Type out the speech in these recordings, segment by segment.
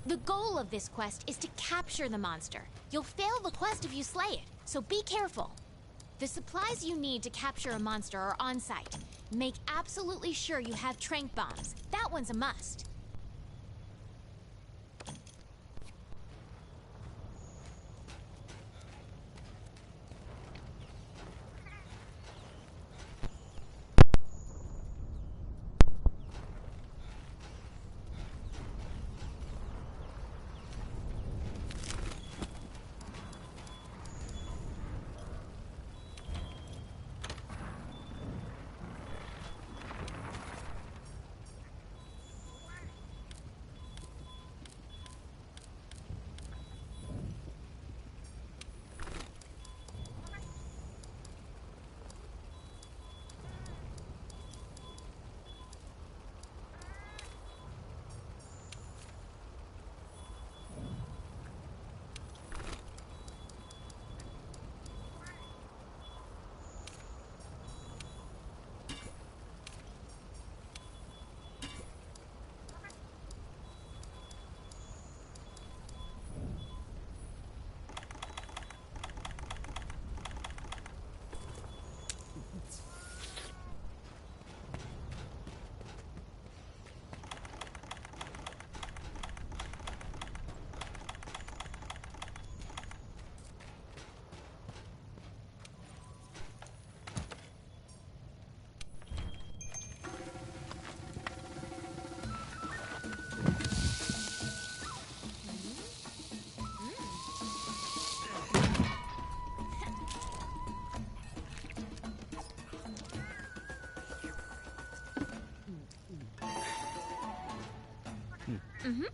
The goal of this quest is to capture the monster. You'll fail the quest if you slay it, so be careful. The supplies you need to capture a monster are on site. Make absolutely sure you have tranq bombs. That one's a must. Mm-hmm.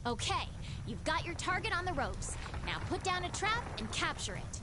Okay, you've got your target on the ropes. Now put down a trap and capture it.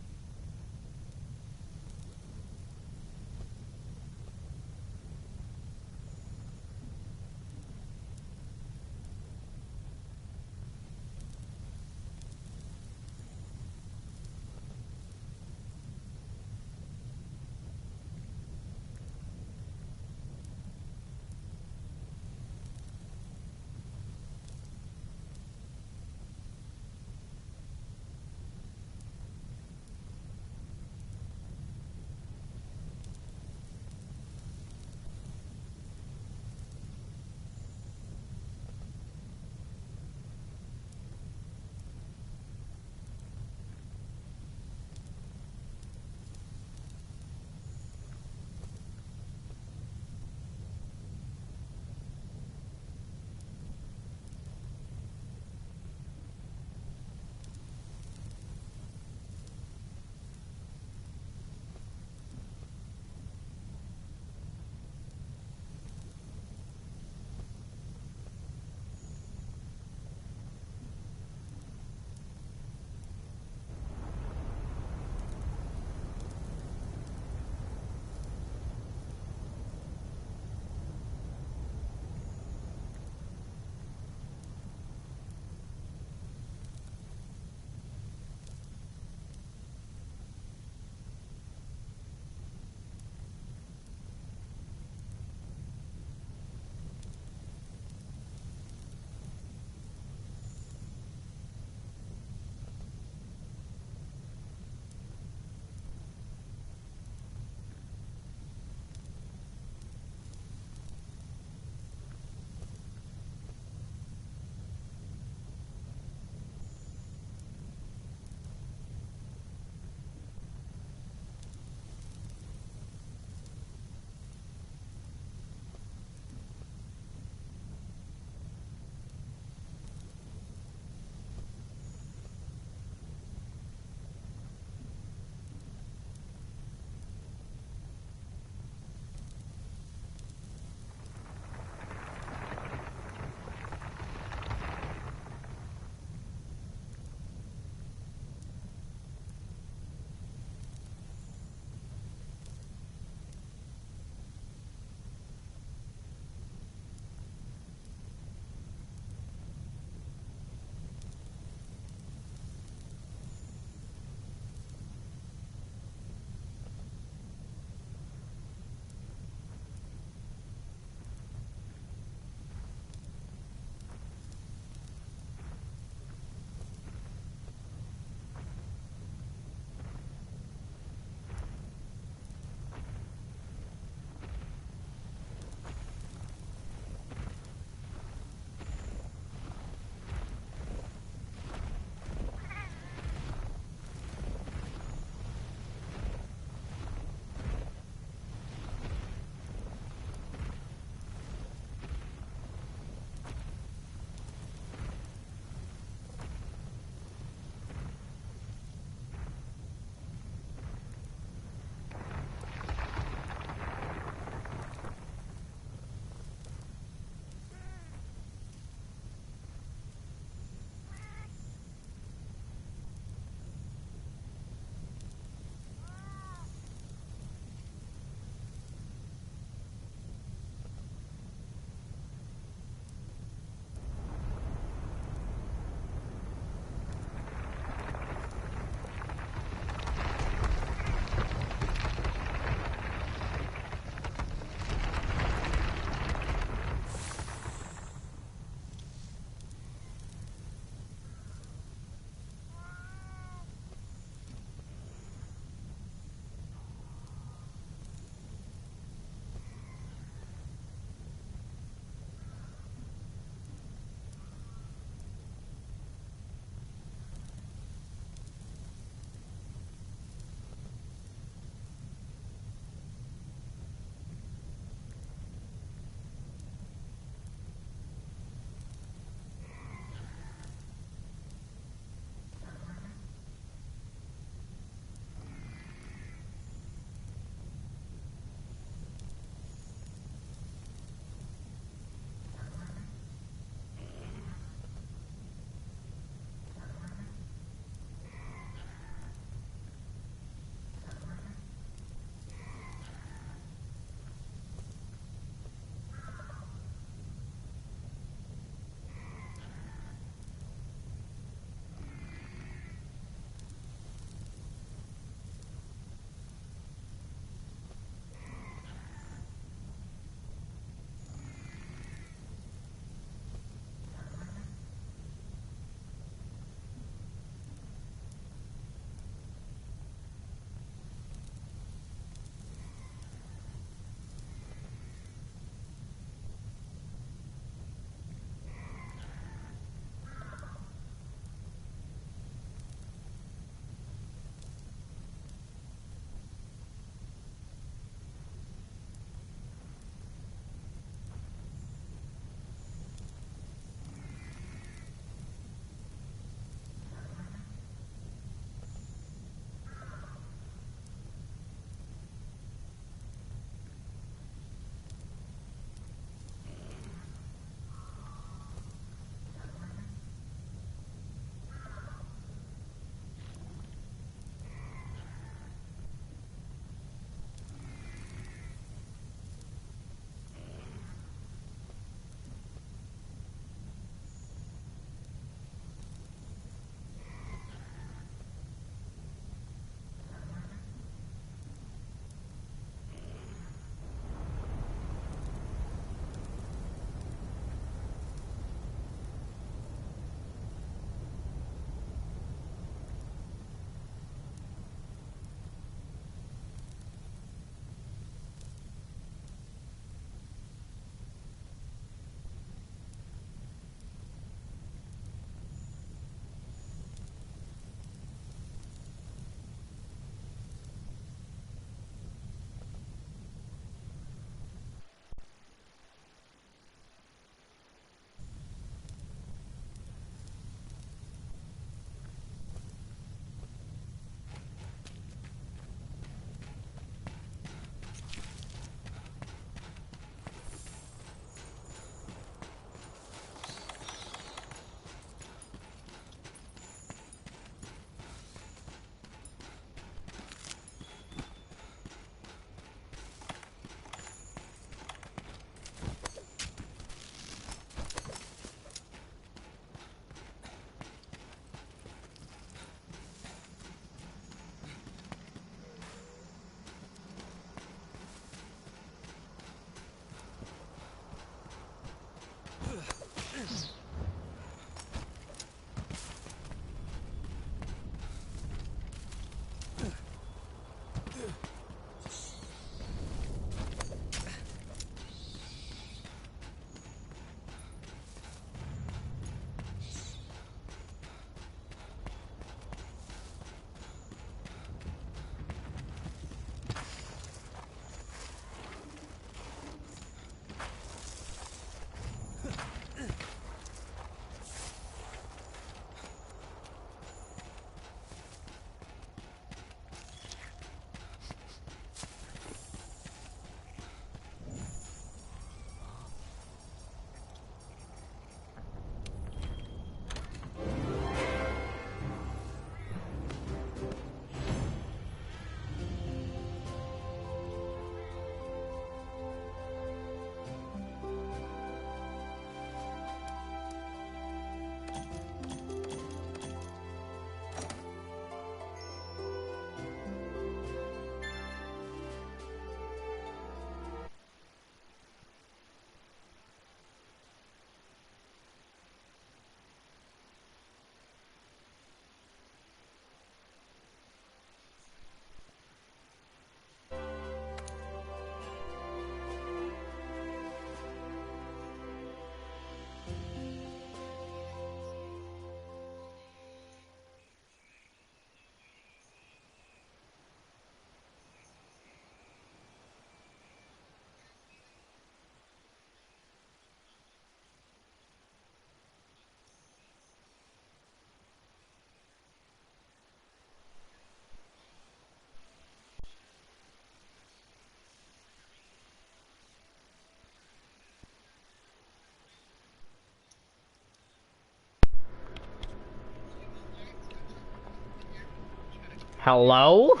Hello?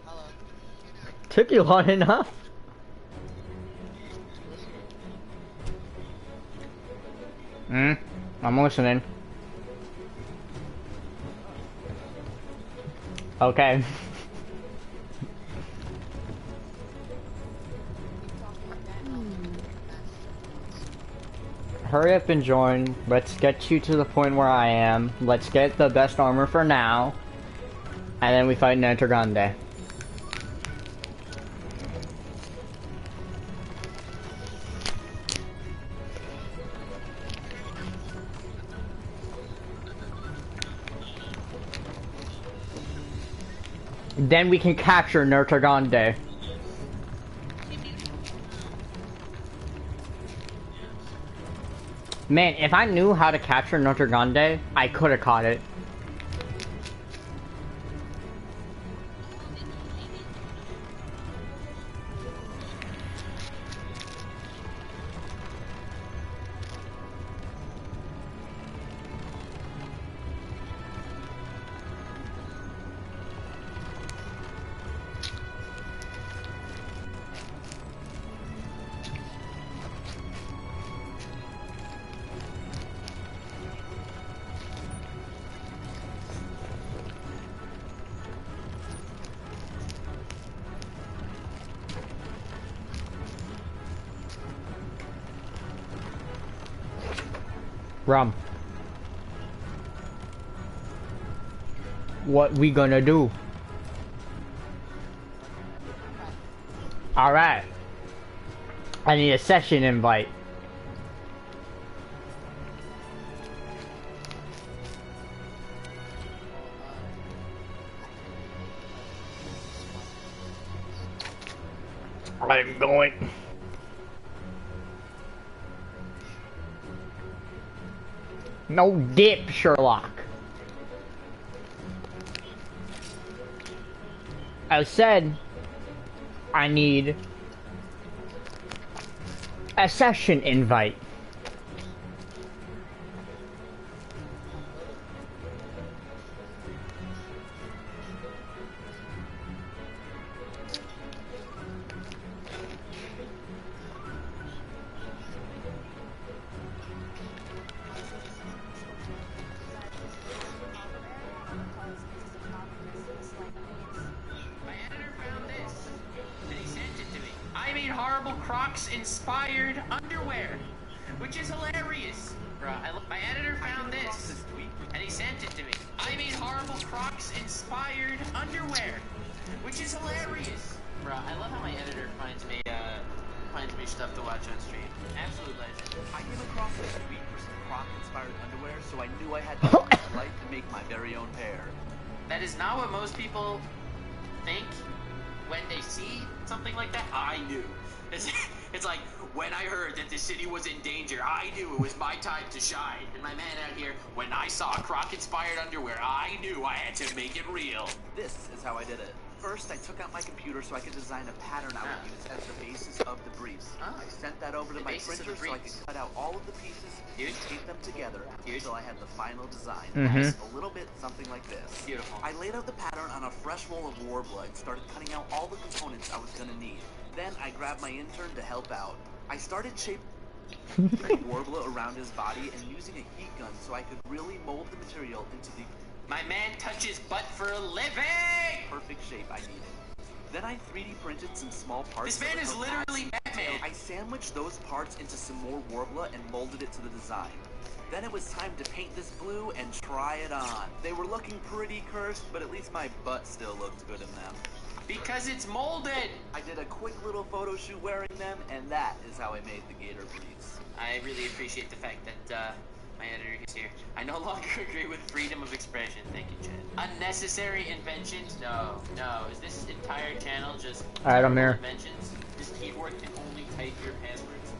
Hello. Took you long enough. I'm listening. Okay. Hurry up and join. Let's get you to the point where I am. Let's get the best armor for now. And then we fight Nenter Grande. Then we can capture Nenter Grande. Man, if I knew how to capture Notre Grande, I could have caught it. Rum. What we gonna do? Alright. I need a session invite. I'm going. No dip, Sherlock. I said I need a session invite. Crocs-inspired underwear, which is hilarious. Bruh, my editor found this, and he sent it to me. I made horrible Crocs-inspired underwear, which is hilarious. Bruh, I love how my editor finds me stuff to watch on stream. Absolute legend. I came across this tweet for some Croc-inspired underwear, so I knew I had to light to make my very own pair. That is not what most people think when they see something like that. I knew. It's like, when I heard that the city was in danger, I knew it was my time to shine. And my man out here, when I saw Croc-inspired underwear, I knew I had to make it real. This is how I did it. First, I took out my computer so I could design a pattern I would use as the basis of the briefs. I sent that over to my printer so I could cut out all of the pieces and tape them together until I had the final design. A little bit something like this. Beautiful. I laid out the pattern on a fresh roll of Warblood and started cutting out all the components I was gonna need. Then I grabbed my intern to help out. I started shaping Warbler around his body and using a heat gun so I could really mold the material into the my man touches butt for a living! Perfect shape I needed. Then I 3D printed some small parts. This man is literally Batman! I sandwiched those parts into some more Warbler and molded it to the design. Then it was time to paint this blue and try it on. They were looking pretty cursed, but at least my butt still looked good in them. Because it's molded! I did a quick little photo shoot wearing them, and that is how I made the gator briefs. I really appreciate the fact that, my editor is here. I no longer agree with freedom of expression. Thank you, Chad. Unnecessary inventions? No. Is this entire channel just Alright, I'm here. inventions? This keyboard can only type your passwords.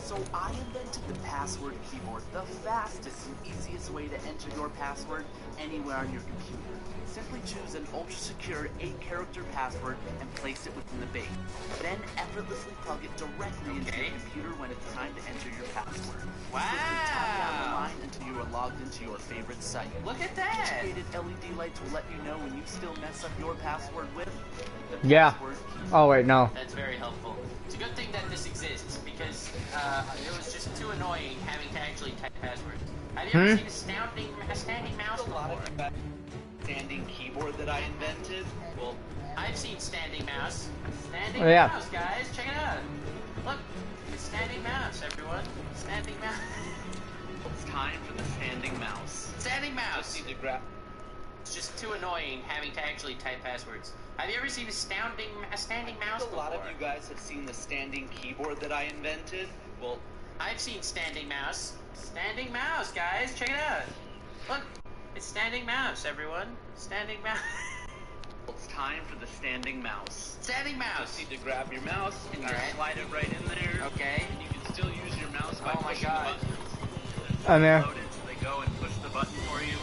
So I invented the password keyboard, the fastest and easiest way to enter your password anywhere on your computer. Simply choose an ultra-secure 8-character password and place it within the base. Then effortlessly plug it directly into your computer when it's time to enter your password. Wow! Simply tap down the line until you are logged into your favorite site. Look at that! Integrated LED lights will let you know when you still mess up your password with the Yeah. password keyboard. Oh wait, no. That's very helpful. It's a good thing that this exists because it was just too annoying having to actually type passwords. Have you ever seen a standing mouse before? Standing keyboard that I invented. Well, I've seen standing mouse. Standing Yeah. mouse, guys. Check it out. Look, it's standing mouse, everyone. Standing mouse. It's time for the standing mouse. Standing mouse. Just need to grab. It's just too annoying having to actually type passwords. Have you ever seen a standing mouse A lot of before? you guys have seen the standing keyboard that I invented. Well, I've seen standing mouse. Standing mouse, guys. Check it out. Look, it's standing mouse, everyone. Standing mouse. it's time for the standing mouse. Standing mouse. Just need to grab your mouse and you Alright. slide it right in there. Okay. And you can still use your mouse by Oh my pushing God. the buttons. I'm there. Loaded, so they go and push the button for you.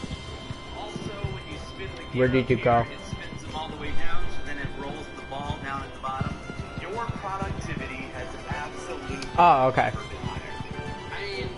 Also, when you spin the gear Where did up you here, go? it spins them all the way down, so then it rolls the ball down at the bottom. Your productivity has absolutely Oh, okay. never been higher. I mean,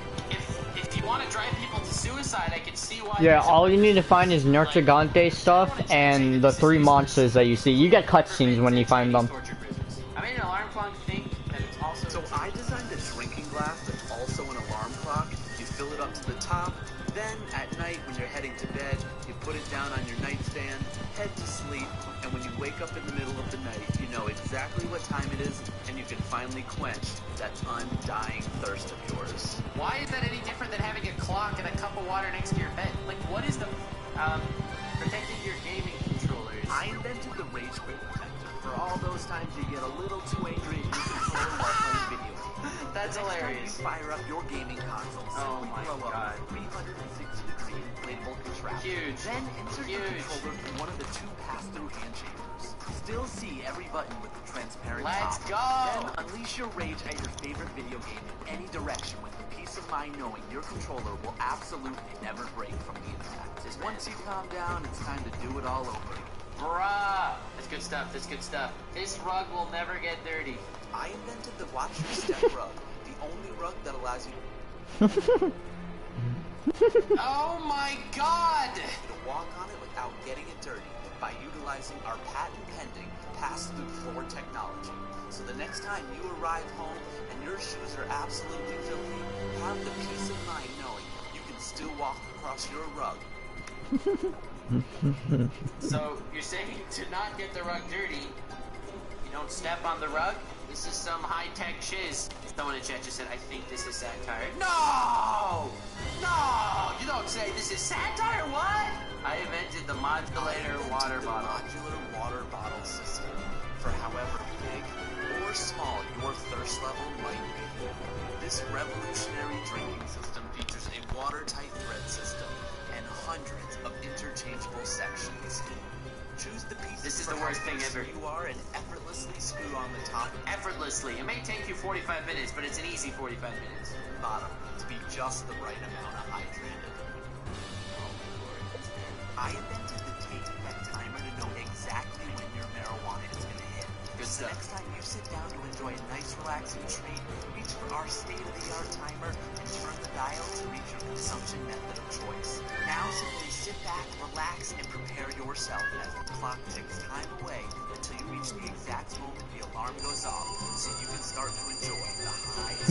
if you want to drive people to suicide, I can see why. Yeah, there's a- all you need to find is Nergigante stuff and the 3 monsters that you see. You get cutscenes when you find them. Torture prisons. I made an alarm clock think that it's also. So I designed a drinking glass that's also an alarm clock. You fill it up to the top, then at night when you're heading to bed, you put it down on your nightstand, head to sleep, and when you wake up in the middle of the night, you know exactly what time it is, and you can finally quench that undying thirst of yours. Why is that any different than having a clock and a cup of water next to your bed? Like, what is the protecting your gaming controllers? I invented the Rage Quit Protector for all those times you get a little too angry at your controller while playing video games. That's Next time hilarious. you fire up your gaming console, Oh simply my blow God. up 360-degree inflatable contraption. Huge. Then insert your Huge. controller through one of the 2 pass-through hand chambers. Still see every button with the transparent Let's top. go! Then unleash your rage at your favorite video game in any direction with the peace of mind knowing your controller will absolutely never break from the impact. Once you calm down, it's time to do it all over again. Bruh! That's good stuff, that's good stuff. This rug will never get dirty. I invented the Watch Your Step rug, the only rug that allows you Oh my god! to walk on it without getting it dirty by utilizing our patent-pending pass-through floor technology. So the next time you arrive home and your shoes are absolutely filthy, have the peace of mind knowing you can still walk across your rug. So, you're saying to not get the rug dirty, you don't step on the rug? This is some high-tech shiz. Someone in chat just said, I think this is satire. No! No! You don't say this is satire, what? I invented the modulator water bottle. Modular water bottle system for however big or small your thirst level might be. This revolutionary drinking system features a watertight thread system and hundreds of interchangeable sections. Choose the pieces This is for the how worst thing thirsty ever. you are and effortlessly screw on the top and Effortlessly. It may take you 45 minutes, but it's an easy 45 minutes. bottom to be just the right amount of hydrated. I invented the take effect timer to know exactly when your marijuana is going to hit. Good So stuff. next time you sit down to enjoy a nice relaxing treat, reach for our state-of-the-art timer and turn the dial to reach your consumption method of choice. Now simply sit back, relax, and prepare yourself as the clock ticks time away until you reach the exact moment the alarm goes off so you can start to enjoy the highs.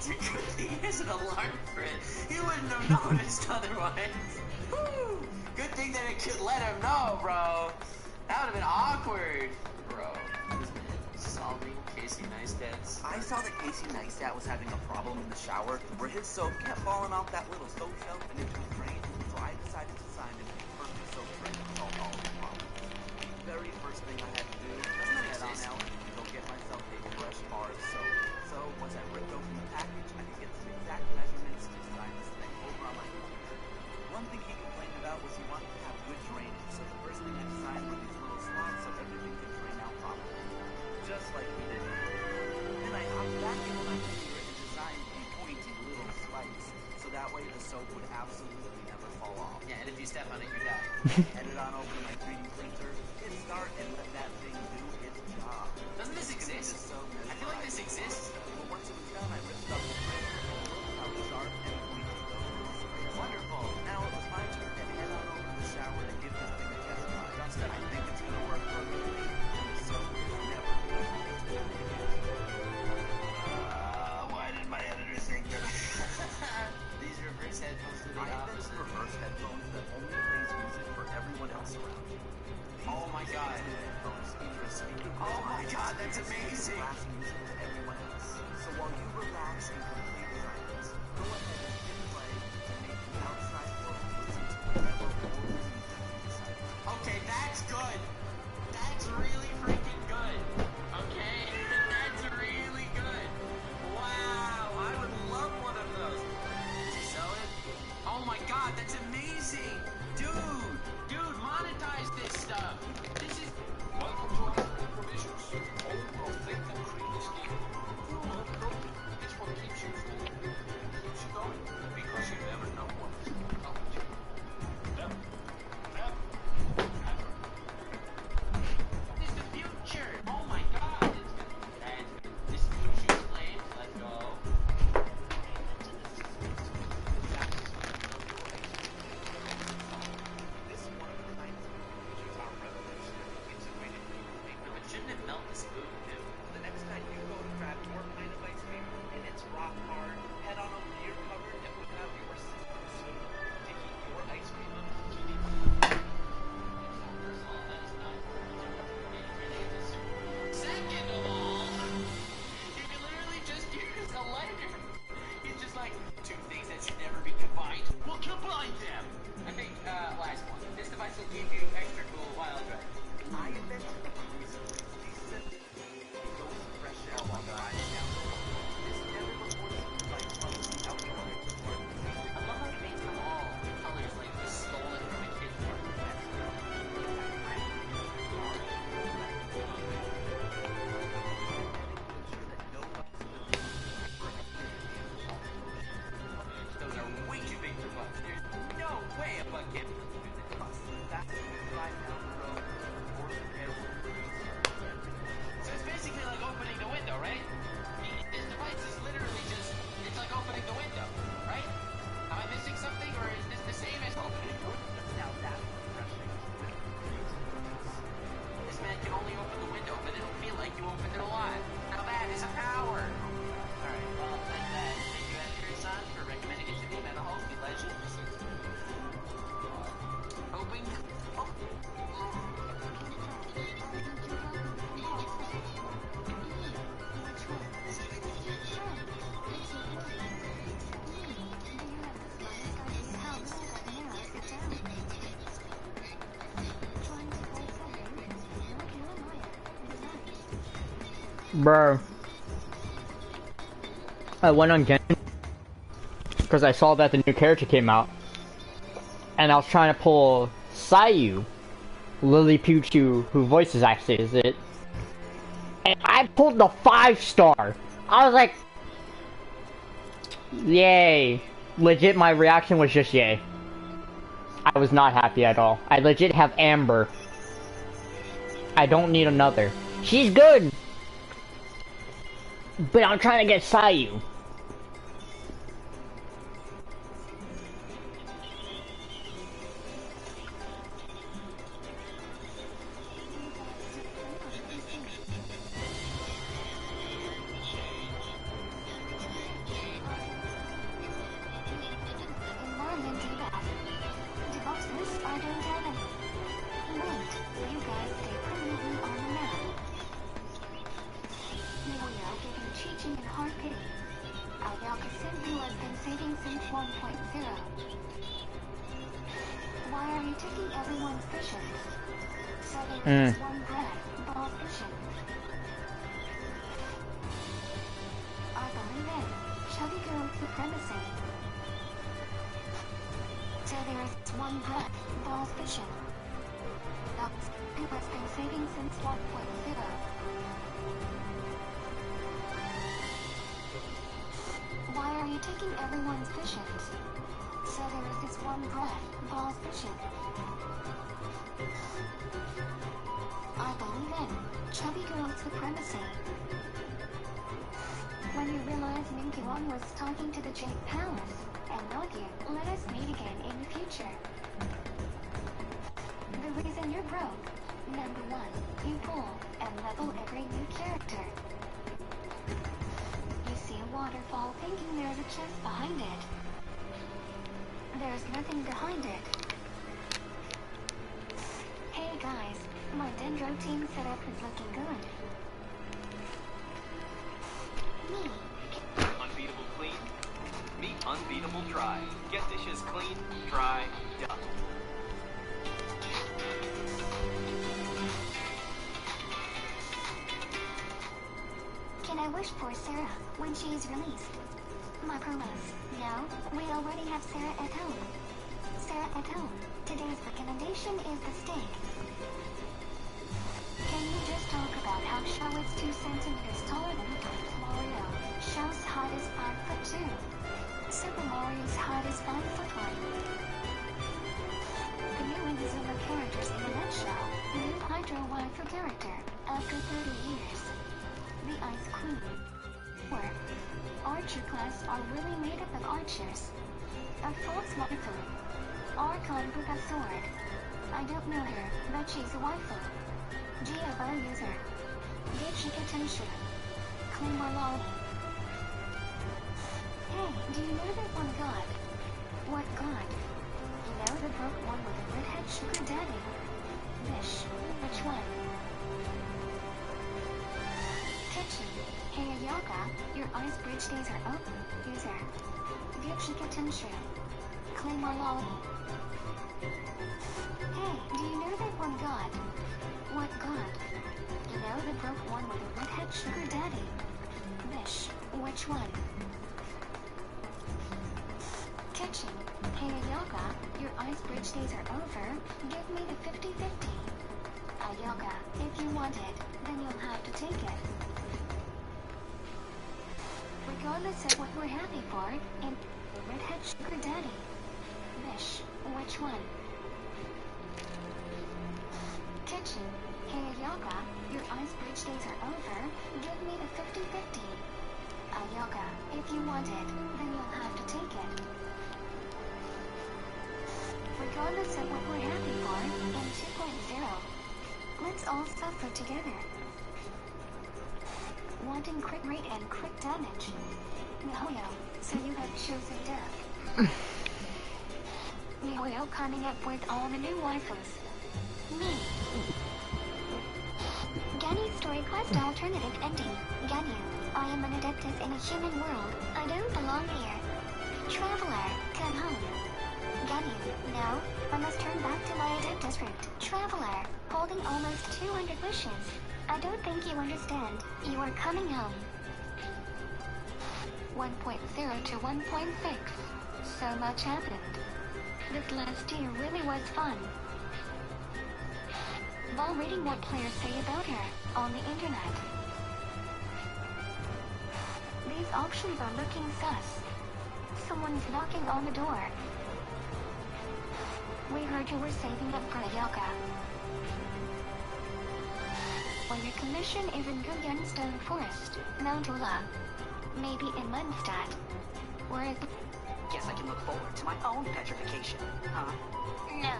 It's a good thing there's an alarm for it. He wouldn't have noticed otherwise. Woo! Good thing that it could let him know, bro. That would have been awkward, bro. Solving Casey Neistat's. I saw that Casey Neistat was having a problem in the shower where his soap kept falling off that little soap shelf and into the drain, so I decided to design a perfect soap tray to solve all of the problems. The very first thing I had to do was head on out and go get myself a fresh bar of soap. So once I ripped open the package, I could get some exact measurements to design this thing over on my computer. One thing he complained about was he wanted to have good drainage, so the first thing I designed were these little slots so everything could drain out properly. Just like we did. Then I hopped back into my computer you step on it, you die. Head it on over to my 3D printer, hit start, and let that thing do its job. Doesn't this exist? I feel like this exists. But once it was done, I ripped up the printer, how sharp and pointy those. Wonderful. Now it was my turn to head on over to the shower to give this thing a test ride. I think it's gonna work perfectly. So never. Why did my editor think that? These reverse headphones do the I invented opposite. reverse headphones that only plays music for everyone else around you. Oh my god. Oh my god, that's amazing! Blast music to everyone else. So while you relax and complete silence, go ahead and hit play and make the outside world listen to whatever world music you decide. Okay, that's good. That's really freaking good. Okay, that's really good. Wow, I would love one of those. Did you sell it? Oh my god, that's amazing. Dude, monetize this stuff. This is... Welcome to our provisions. Home of Think and Creamy Scheme. Fuel of growth. It's what keeps you full. Keeps you going. Because you never know what is going to come to you. Never. This is the future. Oh my god. This is future slave. Let's go. This is one of the kinds of features are revolutionary integrated cream. But shouldn't it melt the spoon too? The next time you go to grab your pint of ice cream and it's rock hard, head on over to your cupboard and whip out your sister's spoon to keep your ice cream on heating. Second of all, you can literally just use a lighter. It's just like two things that should never be combined. We'll combine them. I think last one. This device will give you extra cool wild drive. I invented the cruise. Fresh air. Oh my god. This never before seen device runs the outdoor export. I love how he makes them all colors like just stolen from a kid's party. Those are way too big for bugs. There's no way a bug can do this. That's right down the road. So it's basically like opening the window, right? This device is literally just, it's like opening the window, right? Am I missing something, or is this the same as opening the window? Now that's refreshing. This man can only open the window, but it'll feel like you opened it a lot. Now that is a power! Alright, well, that's that. Thank you, Edgar-san, for recommending it to me. Metal Hulk, the legend. Hoping... Oh. Bro. I went on Genshin because I saw that the new character came out. And I was trying to pull Sayu, Lilliputian, who voices actors it. And I pulled the 5-star. I was like, yay. Legit, my reaction was just yay. I was not happy at all. I legit have Amber. I don't need another. She's good. But I'm trying to get Sayu. So there is this one brat, Paul's Bishop. I believe in chubby girl supremacy. When you realize Minky Wong was talking to the Jade Palace, and not you, let us meet again in the future. The reason you're broke. Number 1, you pull and level every new character. You see a waterfall thinking there's a chest behind it. There's nothing behind it. Hey guys, my Dendro team setup is looking good. Me. Unbeatable clean, meet unbeatable dry. Get dishes clean, dry, done. Can I wish for Sarah when she is released? My promise. No, we already have Sarah at home. Sarah at home. Today's recommendation is the steak. Can you just talk about how Charlotte's 2 centimeters taller than Mario? Show's height is 5'2". Super Mario's height is 5'1". The new Inazuma characters in a nutshell. New Hydro waifu character after 30 years. The Ice Queen. Archer class are really made up of archers. A false waifu. Archon with a sword. I don't know her, but she's a waifu. GFO user. Gechika Tenshu. Claymore Lolly. Hey, do you know that one god? What god? You know the broke one with the redhead sugar daddy? Bish. Which one? Kitchen. Hey Yoga, your ice bridge days are up. User. Gechika Tenshu. Claymore Lolly. Hey, do you know that one god? What god? You know the broke one with the redhead sugar daddy? Bish. Which one? Kitchen. Hey Yoga, your ice bridge days are over. Give me the 50-50. Yoga, if you want it, then you'll have to take it. Regardless of what we're happy for, and redhead sugar daddy. Bish. Which one? Kitchen. Hey Yoga, your ice bridge days are over. Give me the 50-50. Yoga, if you want it, then you'll have to take it. Regardless of what we're happy for, in 2.0, let's all suffer together. Wanting crit rate and crit damage. Mihoyo, so you have chosen death. Mihoyo coming up with all the new waifus. Me. Ganyu story quest alternative ending. Ganyu, I am an adeptus in a human world. I don't belong here. Traveler, come home. Ganyu, no, I must turn back to my adeptus route. Traveler, holding almost 200 wishes. I don't think you understand. You are coming home. 1.0 to 1.6. So much happened. This last year really was fun. While reading what players say about her on the internet. These auctions are looking sus. Someone's knocking on the door. We heard you were saving up for a yoga. When your commission is in Gugyan Stone Forest, Mount Ula, maybe in Mundstadt, where Guess I can look forward to my own petrification, huh? No,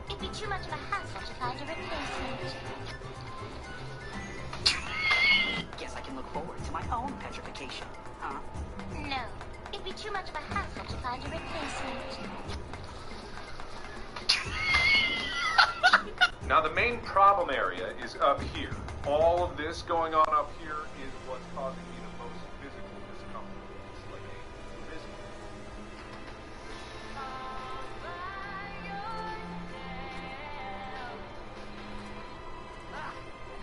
it'd be too much of a hassle to find a replacement. Guess I can look forward to my own petrification, huh? No, it'd be too much of a hassle to find a replacement. Now the main problem area is up here. All of this going on up here is what's causing me the most physical discomfort. It's like a physical.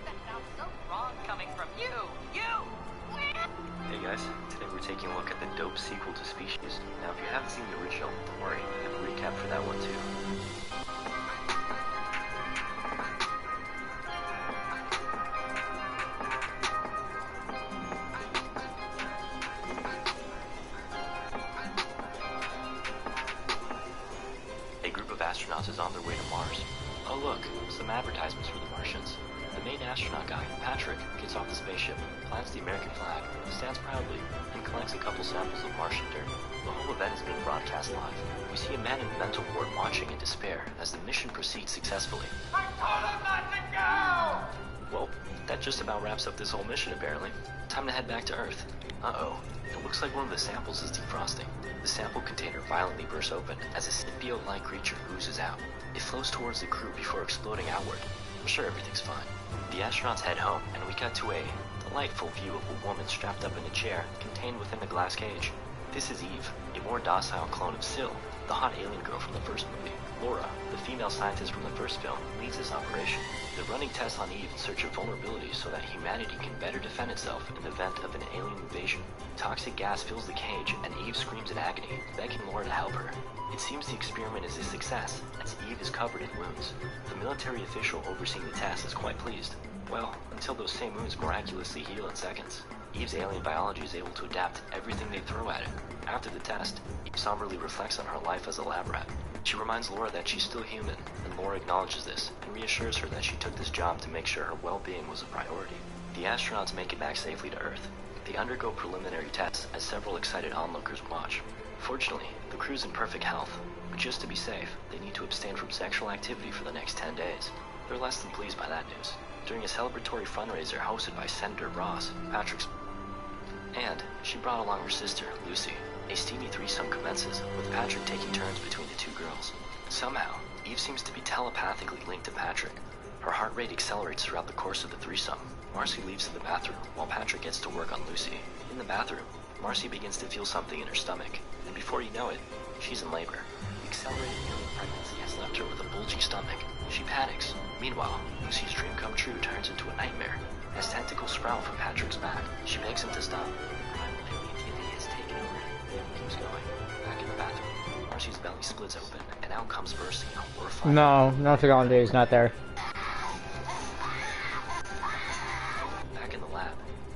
That sounds so wrong coming from you! Hey guys, today we're taking a look at the dope sequel to Species. Now if you haven't seen the original, don't worry, I have a recap for that one too. astronauts is on their way to Mars. Oh look, some advertisements for the Martians. The main astronaut guy, Patrick, gets off the spaceship, plants the American flag, stands proudly, and collects a couple samples of Martian dirt. The whole event is being broadcast live. We see a man in the mental ward watching in despair as the mission proceeds successfully. I told him not to go! Well, that just about wraps up this whole mission apparently. Time to head back to Earth. Uh-oh. It looks like one of the samples is defrosting. The sample container violently bursts open as a symbiote-like creature oozes out. It flows towards the crew before exploding outward. I'm sure everything's fine. The astronauts head home, and we cut to a delightful view of a woman strapped up in a chair, contained within a glass cage. This is Eve, a more docile clone of Syl, the hot alien girl from the first movie. Laura, the female scientist from the first film, leads this operation. They're running tests on Eve in search of vulnerabilities so that humanity can better defend itself in the event of an alien invasion. Toxic gas fills the cage, and Eve screams in agony, begging Laura to help her. It seems the experiment is a success, as Eve is covered in wounds. The military official overseeing the test is quite pleased. Well, until those same wounds miraculously heal in seconds. Eve's alien biology is able to adapt to everything they throw at it. After the test, Eve somberly reflects on her life as a lab rat. She reminds Laura that she's still human, and Laura acknowledges this, and reassures her that she took this job to make sure her well-being was a priority. The astronauts make it back safely to Earth. They undergo preliminary tests as several excited onlookers watch. Fortunately, the crew's in perfect health, but just to be safe, they need to abstain from sexual activity for the next 10 days. They're less than pleased by that news. During a celebratory fundraiser hosted by Senator Ross, and she brought along her sister, Lucy. A steamy threesome commences, with Patrick taking turns between the two girls. Somehow, Eve seems to be telepathically linked to Patrick. Her heart rate accelerates throughout the course of the threesome. Marcy leaves to the bathroom, while Patrick gets to work on Lucy. In the bathroom, Marcy begins to feel something in her stomach, and before you know it, she's in labor. The accelerated alien pregnancy has left her with a bulgy stomach. She panics. Meanwhile, Lucy's dream come true turns into a nightmare. As tentacles sprout from Patrick's back, she begs him to stop. Primal alien DNA has taken over him. He keeps going. Back in the bathroom, Marcy's belly splits open, and out comes bursting a horrifying... No, nothing on there is not there. Back in the lab,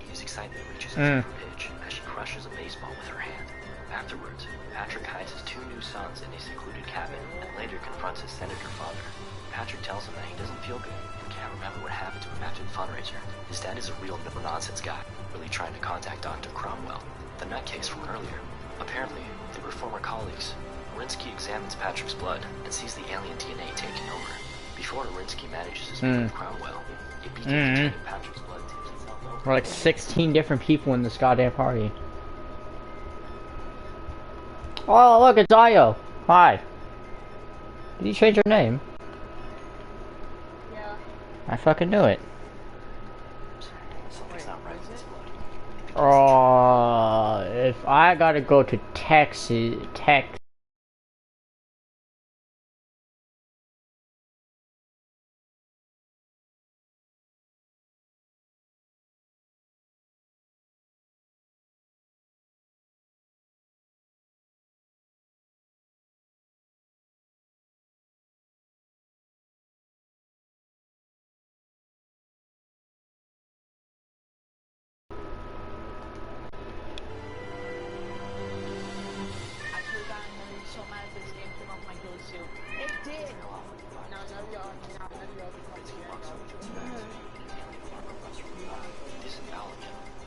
Eve's excitement reaches its pitch as she crushes a baseball with her hand. Afterwards, Patrick hides his two new sons in a secluded cabin and later confronts his senator father. Patrick tells him that he doesn't feel good and can't remember what happened to him after the fundraiser. His dad is a real no-nonsense guy, really trying to contact Dr. Cromwell, the nutcase from earlier. Apparently, they were former colleagues. Arinsky examines Patrick's blood and sees the alien DNA taking over. Before Arinsky manages to speak with Cromwell, a beacon containing Patrick's blood tips itself over. We're like 16 different people in this goddamn party. Oh, look, it's Ayo. Hi. Did you change your name? Yeah. I fucking knew it. Something's not right with his blood. If I gotta go to Texas,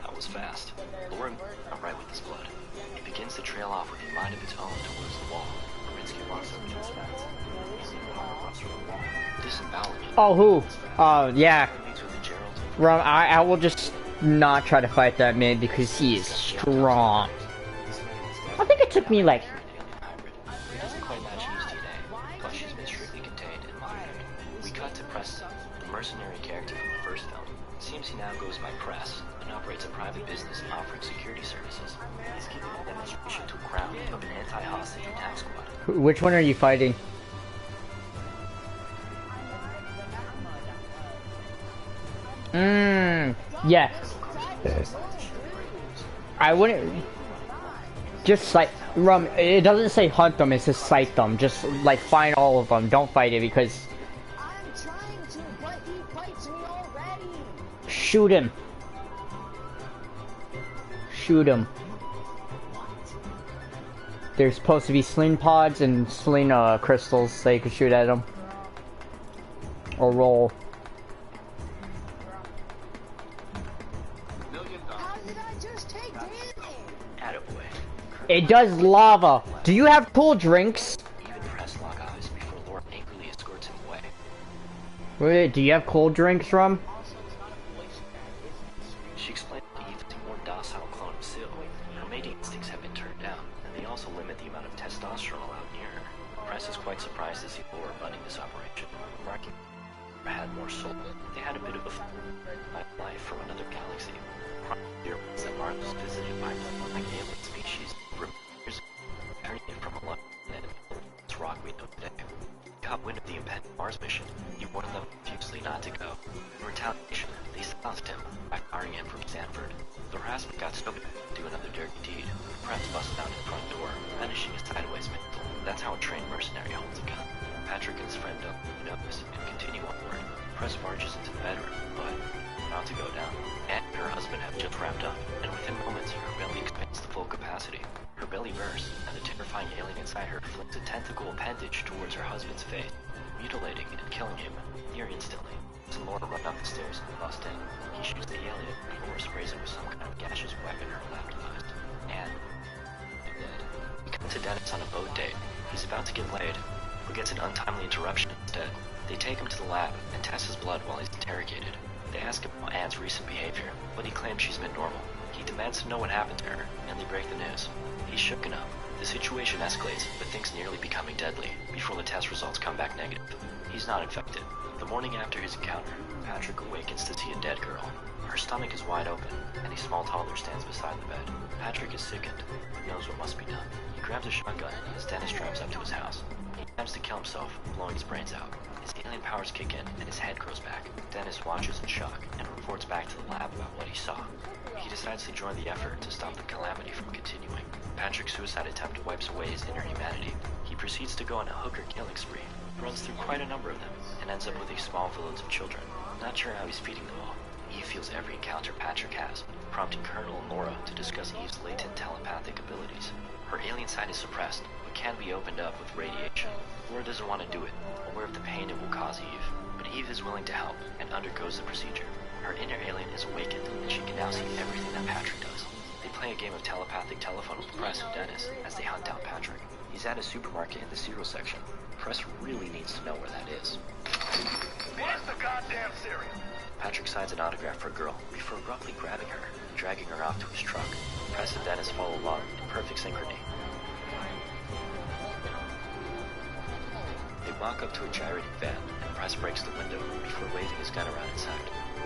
That was fast. Lauren, not right with his blood. It begins to trail off with a mind of its own towards the wall. Arinsky walks over to his friends. Disembowelment. Oh, who? Yeah. Meets with the Gerald. Rum, I will just not try to fight that man because he is strong. I think it took me like... It doesn't quite match Eve's DNA, but she's been strictly contained and monitored. We cut to Preston, the mercenary character from the first film. It seems he now goes by Press and operates a private business offering security services. He's giving a demonstration to a crowd of an anti-hostage attack squad. Which one are you fighting? Yeah. I wouldn't... Just like... Rum, it doesn't say hunt them, it says sight them. Just, like, find all of them. Don't fight it because... I'm trying to, but he fights me already. Shoot him. Shoot him. There's supposed to be sling pods and sling crystals so you can shoot at them. Or roll. How did I just take damage? Attaboy. It does lava. Do you have cool drinks? Even press lock eyes before Laura angrily escorts him away. Wait, do you have cold drinks, Rum? She explained that Eve is a more docile clone of Syl. Her mating instincts have been turned down, and they also limit the amount of testosterone allowed near her. Press is quite surprised to see Laura running this operation, remarking had more soul. They had a bit of a life from another galaxy. There was that Mars was visited by alien species over years, returning from a planet. This rock we know today. He caught wind of the impending Mars mission. He warned them profusely not to go. In retaliation, they silenced him by firing him from Sanford. The harassment got stupid to do another dirty deed. Press busted out his front door, finishing a sideways mantle. That's how a trained mercenary holds a gun. Patrick and his friend don't notice and continue onward. Press barges into the bedroom, but about to go down. Anne and her husband have just wrapped up, and within moments, her belly expands to full capacity. Her belly bursts, and the terrifying alien inside her flings a tentacle appendage towards her husband's face, mutilating and killing him near instantly. As Laura run up the stairs and bust in, he shoots the alien, and Laura sprays him with some kind of gaseous weapon her left eye. Anne is dead. We come to Dennis on a boat date. He's about to get laid, but gets an untimely interruption instead. They take him to the lab and test his blood while he's interrogated. They ask him about Anne's recent behavior, but he claims she's been normal. He demands to know what happened to her, and they break the news. He's shooken up. The situation escalates, with things nearly becoming deadly, before the test results come back negative. He's not infected. The morning after his encounter, Patrick awakens to see a dead girl. Her stomach is wide open, and a small toddler stands beside the bed. Patrick is sickened, but knows what must be done. He grabs a shotgun as Dennis drives up to his house. He attempts to kill himself, blowing his brains out. His alien powers kick in, and his head grows back. Dennis watches in shock, and reports back to the lab about what he saw. He decides to join the effort to stop the calamity from continuing. Patrick's suicide attempt wipes away his inner humanity. He proceeds to go on a hooker killing spree, runs through quite a number of them, and ends up with a small village of children. Not sure how he's feeding them all. Eve feels every encounter Patrick has, prompting Colonel and Laura to discuss Eve's latent telepathic abilities. Her alien side is suppressed, but can be opened up with radiation. Laura doesn't want to do it, aware of the pain it will cause Eve, but Eve is willing to help and undergoes the procedure. Her inner alien is awakened, and she can now see everything that Patrick does. They play a game of telepathic telephone with Press and Dennis as they hunt down Patrick. He's at a supermarket in the cereal section. Press really needs to know where that is. Where's the goddamn cereal? Patrick signs an autograph for a girl before abruptly grabbing her and dragging her off to his truck. Press and Dennis follow along in perfect synchrony. They walk up to a gyrating van, and Press breaks the window before waving his gun around inside.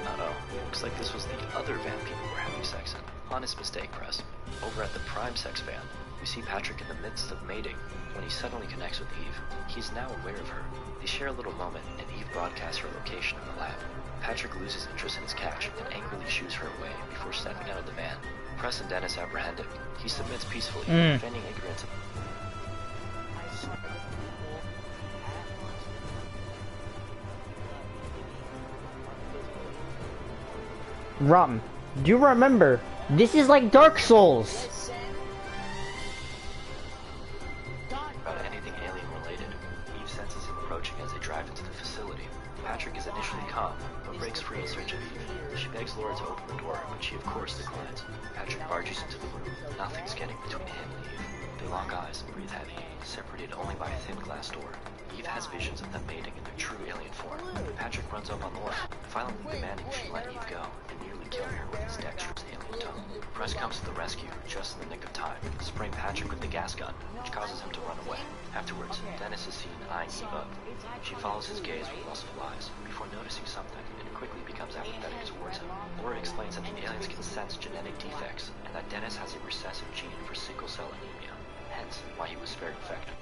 Uh-oh, looks like this was the other van people were having sex in. Honest mistake, Press. Over at the Prime Sex van, we see Patrick in the midst of mating when he suddenly connects with Eve. He's now aware of her. They share a little moment, and Eve broadcasts her location in the lab. Patrick loses interest in his catch and angrily shoos her away before stepping out of the van. Press and Dennis apprehend him. He submits peacefully, defending ignorance of Rum, do you remember? This is like Dark Souls. About anything alien related. Eve senses him approaching as they drive into the facility. Patrick is initially calm, but breaks free in search of Eve. She begs Laura to open the door, but she of course declines. Patrick barges into the room. Nothing's getting between him and Eve. They lock eyes and breathe heavy, separated only by a thin glass door. Eve has visions of them mating in their true alien form. Patrick runs up on Laura, violently demanding she let Eve go, and nearly killing her with his dexterous alien tongue. Press comes to the rescue, just in the nick of time, spraying Patrick with the gas gun, which causes him to run away. Afterwards, Dennis is seen eyeing Eve up. She follows his gaze with lustful eyes, before noticing something, and quickly becomes apathetic towards him. Laura explains that the aliens can sense genetic defects, and that Dennis has a recessive gene for sickle cell anemia, hence why he was spared infection.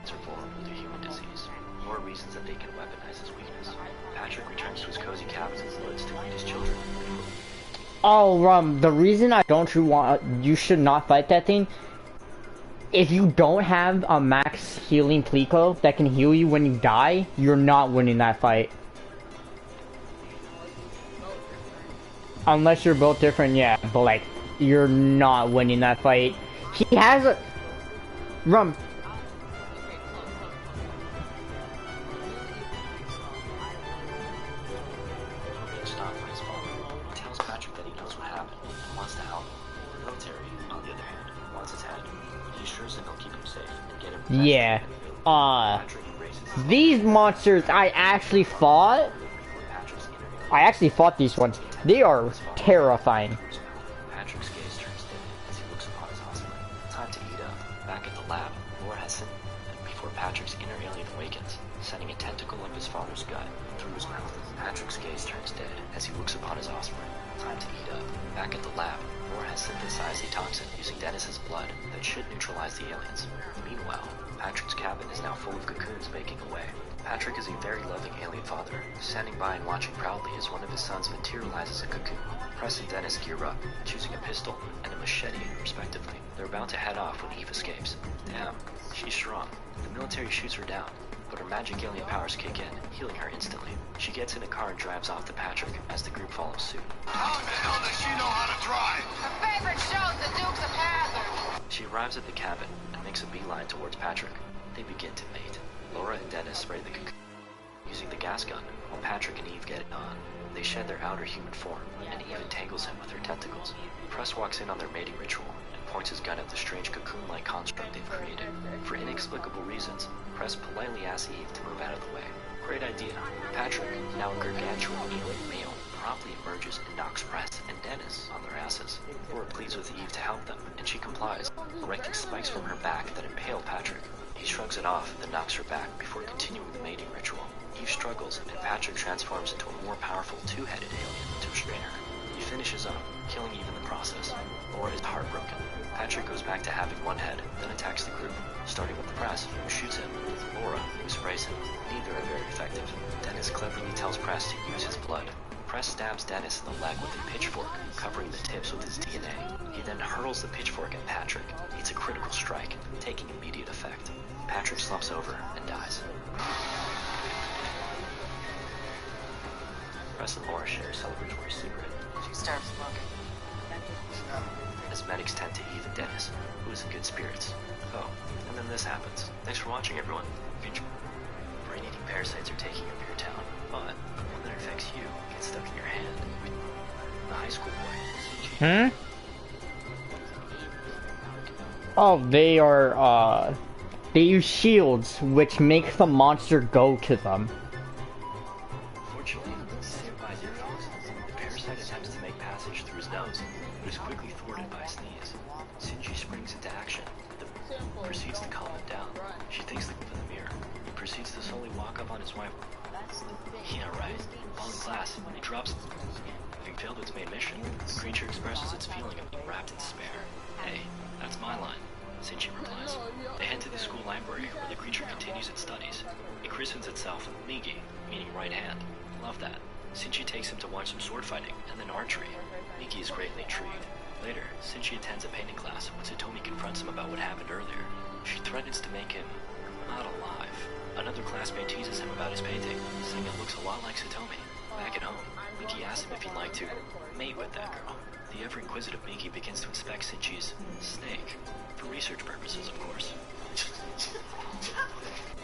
Are vulnerable to human disease. Laura reasons that they can weaponize his weakness. Patrick returns to his cozy cabin in the woods to meet his children. Oh, Rum, the reason you should not fight that thing, if you don't have a max healing Plico that can heal you when you die, you're not winning that fight. Unless you're built different, yeah, but like, you're not winning that fight. He has a... Rum. Stopped by his father. He tells Patrick that he knows what happened and wants to help. The military, on the other hand, wants his head. He assures him he'll keep him safe and get him. Yeah. Patrick embraces his These monsters I actually fought. I actually fought these ones. They are terrifying. Patrick's gaze turns dim as he looks upon his husband. Time to eat up. Back at the lab, Laura has seen before Patrick's inner alien awakens, sending a tentacle up his father's gut through his mouth. Patrick's gaze turns dead as he looks upon his offspring. Time to eat up. Back at the lab, Laura has synthesized a toxin using Dennis's blood that should neutralize the aliens. Meanwhile, Patrick's cabin is now full of cocoons baking away. Patrick is a very loving alien father, standing by and watching proudly as one of his sons materializes a cocoon. Press and Dennis gear up, choosing a pistol and a machete, respectively. They're about to head off when Eve escapes. Damn, she's strong. The military shoots her down, but her magic alien powers kick in, healing her instantly. She gets in a car and drives off to Patrick as the group follows suit. How the hell does she know how to drive? Her favorite show's The Dukes of Hazzard. She arrives at the cabin and makes a beeline towards Patrick. They begin to mate. Laura and Dennis spray the cocoon using the gas gun, while Patrick and Eve get it on. They shed their outer human form, and Eve entangles him with her tentacles. Press walks in on their mating ritual and points his gun at the strange cocoon-like construct they've created. For inexplicable reasons, Press politely asks Eve to move out of the way. Great idea. Patrick, now a gargantuan alien male, promptly emerges and knocks Press and Dennis on their asses. Laura pleads with Eve to help them, and she complies, erecting spikes from her back that impale Patrick. He shrugs it off, then knocks her back before continuing the mating ritual. Eve struggles, and Patrick transforms into a more powerful two-headed alien to restrain her. He finishes up, killing Eve in the process. Laura is heartbroken. Patrick goes back to having one head, then attacks the group, starting with Press, who shoots him, with Laura, who sprays him. Neither are very effective. Dennis cleverly tells Press to use his blood. Press stabs Dennis in the leg with a pitchfork, covering the tips with his DNA. He then hurls the pitchfork at Patrick. It's a critical strike, taking immediate effect. Patrick slumps over and dies. Press and Laura share a celebratory cigarette. She starts smoking. As medics tend to Eve and Dennis, who is in good spirits. Oh, and then this happens. Thanks for watching, everyone. Brain-eating parasites are taking over your town, but one that infects you gets stuck in your hand. The high school boy. Oh, they use shields, which make the monster go to them. Fortunately, saved by their foes, the parasite attempts to make passage through his nose, but is quickly thwarted by a sneeze. Shinji springs into action, but proceeds to calm him down. She takes the clip in the mirror. He proceeds to slowly walk up on his wife. Yeah, right. While in class, he drops. Having failed its main mission, the creature expresses its feeling of being wrapped in despair. Hey, that's my line. Shinji replies. They head to the school library, where the creature continues its studies. It christens itself Migi, meaning right hand. Love that. Shinji takes him to watch some sword fighting, and then archery. Migi is greatly intrigued. Later, Shinji attends a painting class when Satomi confronts him about what happened earlier. She threatens to make him not alive. Another classmate teases him about his painting, saying it looks a lot like Satomi. Back at home, Migi asks him if he'd like to mate with that girl. The ever-inquisitive Migi begins to inspect Shinji's snake, for research purposes, of course.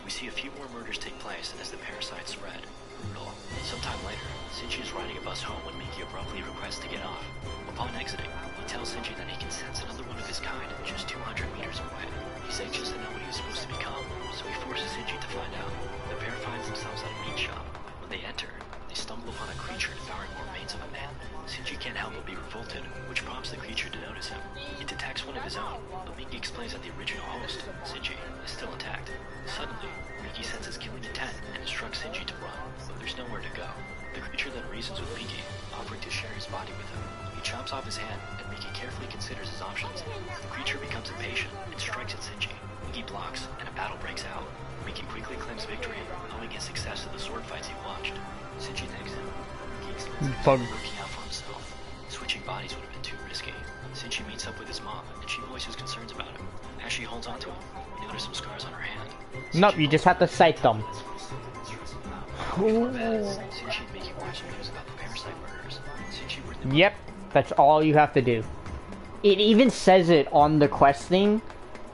We see a few more murders take place as the parasites spread. Brutal. Sometime later, Shinji is riding a bus home when Migi abruptly requests to get off. Upon exiting, he tells Shinji that he can sense another one of his kind just 200 meters away. He's anxious to know what he was supposed to become, so he forces Shinji to find out. The pair finds themselves at a meat shop. When they enter, they stumble upon a creature devouring more remains of a man. Shinji can't help but be revolted, which prompts the creature to notice him. He detects one of his own, but Migi explains that the original host, Shinji, is still intact. Suddenly, Migi senses killing intent and instructs Shinji to run, but there's nowhere to go. The creature then reasons with Migi, offering to share his body with him. He chops off his hand, and Migi carefully considers his options. The creature becomes impatient and strikes at Shinji. Migi blocks, and a battle breaks out. Migi quickly claims victory, owing his success to the sword fights he watched. Shinji thanks him. Migi explains that he's looking out for himself. Switching bodies would have been too risky. Shinji meets up with his mom, and she voices concerns about him. As she holds onto him, we notice some scars on her hand. Nope, you just have to sight them. Shinji and Migi watch news about the parasite murders. Yep, that's all you have to do. It even says it on the quest thing.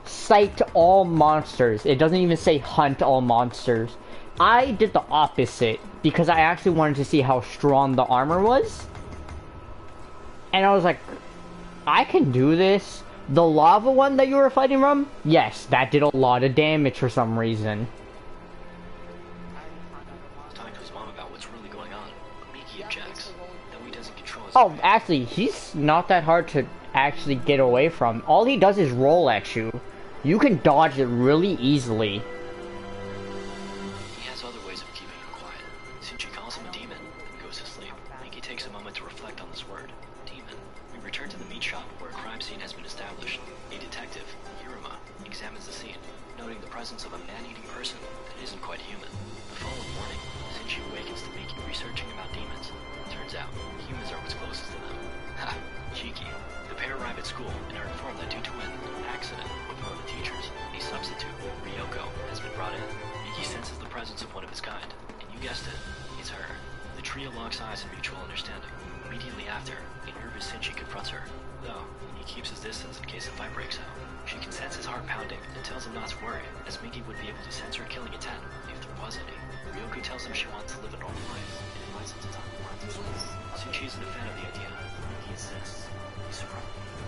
sight all monsters. It doesn't even say hunt all monsters. I did the opposite because I actually wanted to see how strong the armor was. And I was like, I can do this. The lava one that you were fighting from? Yes, that did a lot of damage for some reason. Talking to his mom about what's really going on, but Miki objects. No, he doesn't control his Oh, actually, he's not that hard to actually get away from. All he does is roll at you. You can dodge it really easily. He has other ways of keeping him quiet. Shinji calls him a demon and goes to sleep. Miki takes a moment to reflect on this word, demon. We return to the meat shop where a crime scene has been established. A detective, Hiruma, examines the scene, noting the presence of a man-eating person that isn't quite human. The following morning, Shinji awakens to Miki researching about demons. Turns out, humans are what's closest to them. Ha! Cheeky. The pair arrive at school and are informed that due to an accident with one of the teachers, a substitute, Ryoko, has been brought in. Miki senses the presence of one of his kind, and you guessed it, it's her. The trio locks eyes in mutual understanding. Immediately after, a nervous Shinji confronts her, though he keeps his distance in case a fight breaks out. She can sense his heart pounding and tells him not to worry, as Miki would be able to sense her killing intent, if there was any. Ryoko tells him she wants to live a normal life, and invites him to talk more after school. Shinji isn't a fan of the idea. Miki insists. He's surprised.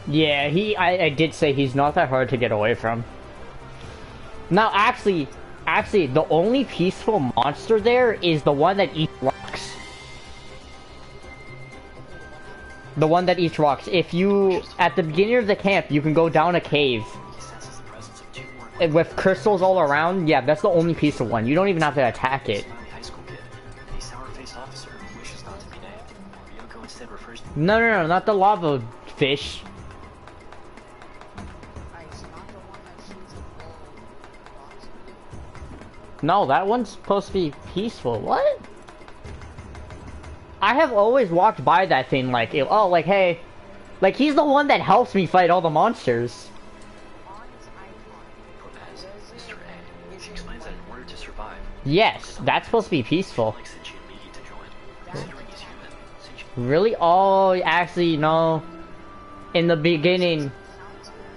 Yeah, I did say he's not that hard to get away from. Now, actually, the only peaceful monster there is the one that eats rocks. The one that eats rocks. If you, at the beginning of the camp, you can go down a cave. And with crystals all around, yeah, that's the only peaceful one. You don't even have to attack it. No, not the lava fish. No, that one's supposed to be peaceful. What? I have always walked by that thing like, oh, like, hey. Like, he's the one that helps me fight all the monsters. She explains that in order to survive, yes, that's supposed to be peaceful. Really? Oh, actually, no. In the beginning,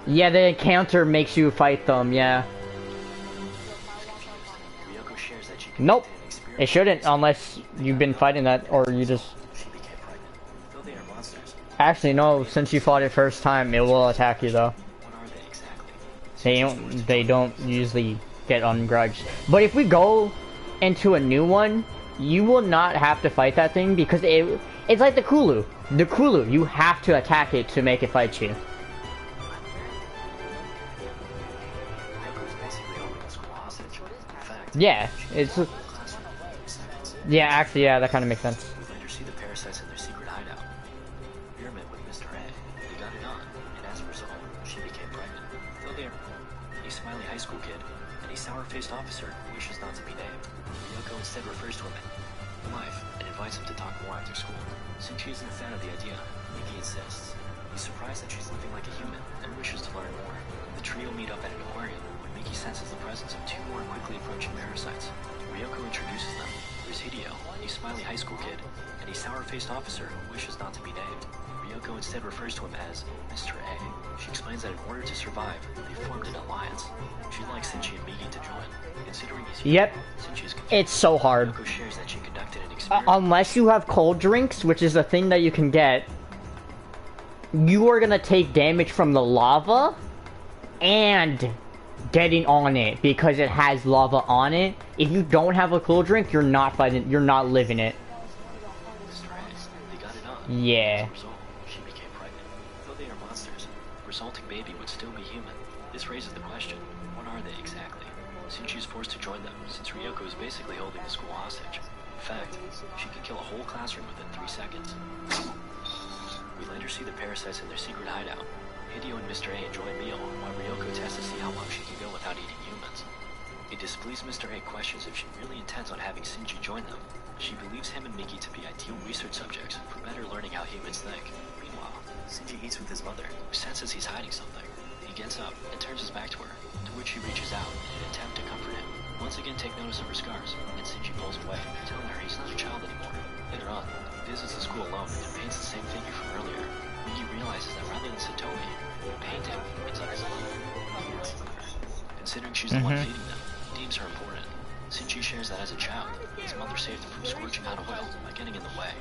yeah, the encounter makes you fight them, yeah. Nope. It shouldn't, unless you've been fighting that, or you just... Actually, no, since you fought it first time, it will attack you, though. They don't usually get ungrudged. But if we go into a new one, you will not have to fight that thing, because it's like the Kulu. The Kulu, you have to attack it to make it fight you. Yeah, it's... Yeah, actually, yeah, that kind of makes sense. We later see the parasites in their secret hideout. Pyramid with Mr. A. They got it on, and as a result, she became pregnant. Though they are a smiley high school kid, and a sour-faced officer who wishes not to be named, Ryoko instead refers to him as Life, and invites him to talk more after school. Since she isn't a fan of the idea, Miki insists. He's surprised that she's living like a human, and wishes to learn more. The trio meet up at an aquarium, when Miki senses the presence of two more quickly approaching parasites. Ryoko introduces them. There's Hideo, a smiley high school kid, and a sour-faced officer who wishes not to be named. Ryoko instead refers to him as Mr. A. She explains that in order to survive, they formed an alliance. She'd like Shinji and Miki to join. Considering he's yep. It's so hard. Ryoko shares that she conducted an experiment. Unless you have cold drinks, which is a thing that you can get, you are gonna take damage from the lava and getting on it because it has lava on it. If you don't have a cool drink, you're not fighting. You're not living it. Yeah. She became pregnant. Though they are monsters, the resulting baby would still be human. This raises the question: what are they exactly? Shinji is forced to join them, since Ryoko is basically holding the school hostage. In fact, she can kill a whole classroom within 3 seconds. We later see the parasites in their secret hideout. Hideo and Mr. A enjoy a meal, while Ryoko tests to see how long she can go without eating humans. A displeased Mr. A questions if she really intends on having Shinji join them. She believes him and Miki to be ideal research subjects for better learning how humans think. Meanwhile, Shinji eats with his mother, who senses he's hiding something. He gets up and turns his back to her, to which she reaches out in an attempt to comfort him. Once again take notice of her scars, and Shinji pulls away, telling her he's not a child anymore. Later on, he visits the school alone and paints the same figure from earlier. Miki realizes that rather than Satomi, painting ends up his own. Considering she's the one feeding them, he deems her important. Shinji shares that as a child, his mother saved him from scorching hot oil by getting in the way.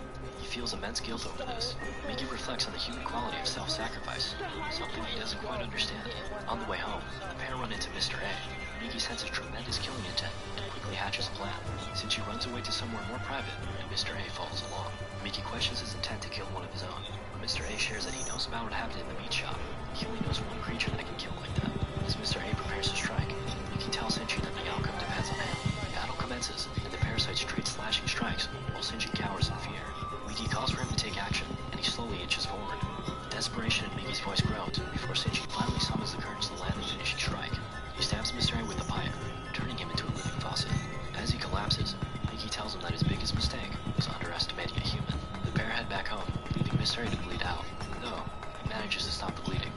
He feels immense guilt over this. Miki reflects on the human quality of self-sacrifice, something he doesn't quite understand. On the way home, the pair run into Mr. A. Miki senses tremendous killing intent and quickly hatches a plan. Shinji runs away to somewhere more private, and Mr. A follows along. Miki questions his intent to kill one of his own, but Mr. A shares that he knows about what happened in the meat shop. He only knows one creature that can kill like that. As Mr. A prepares to strike, Miki tells Shinji that the outcome depends on him. The battle commences, and the parasites trade slashing strikes, while Shinji cowers in fear. Miki calls for him to take action, and he slowly inches forward. The desperation in Miki's voice grows, before Shinji finally summons the courage to land the finishing strike. He stabs Mr. A with a pipe, turning him into a living faucet. As he collapses, Miki tells him that his biggest mistake was underestimating a human. The pair head back home, leaving Mr. A to bleed out, though he manages to stop the bleeding.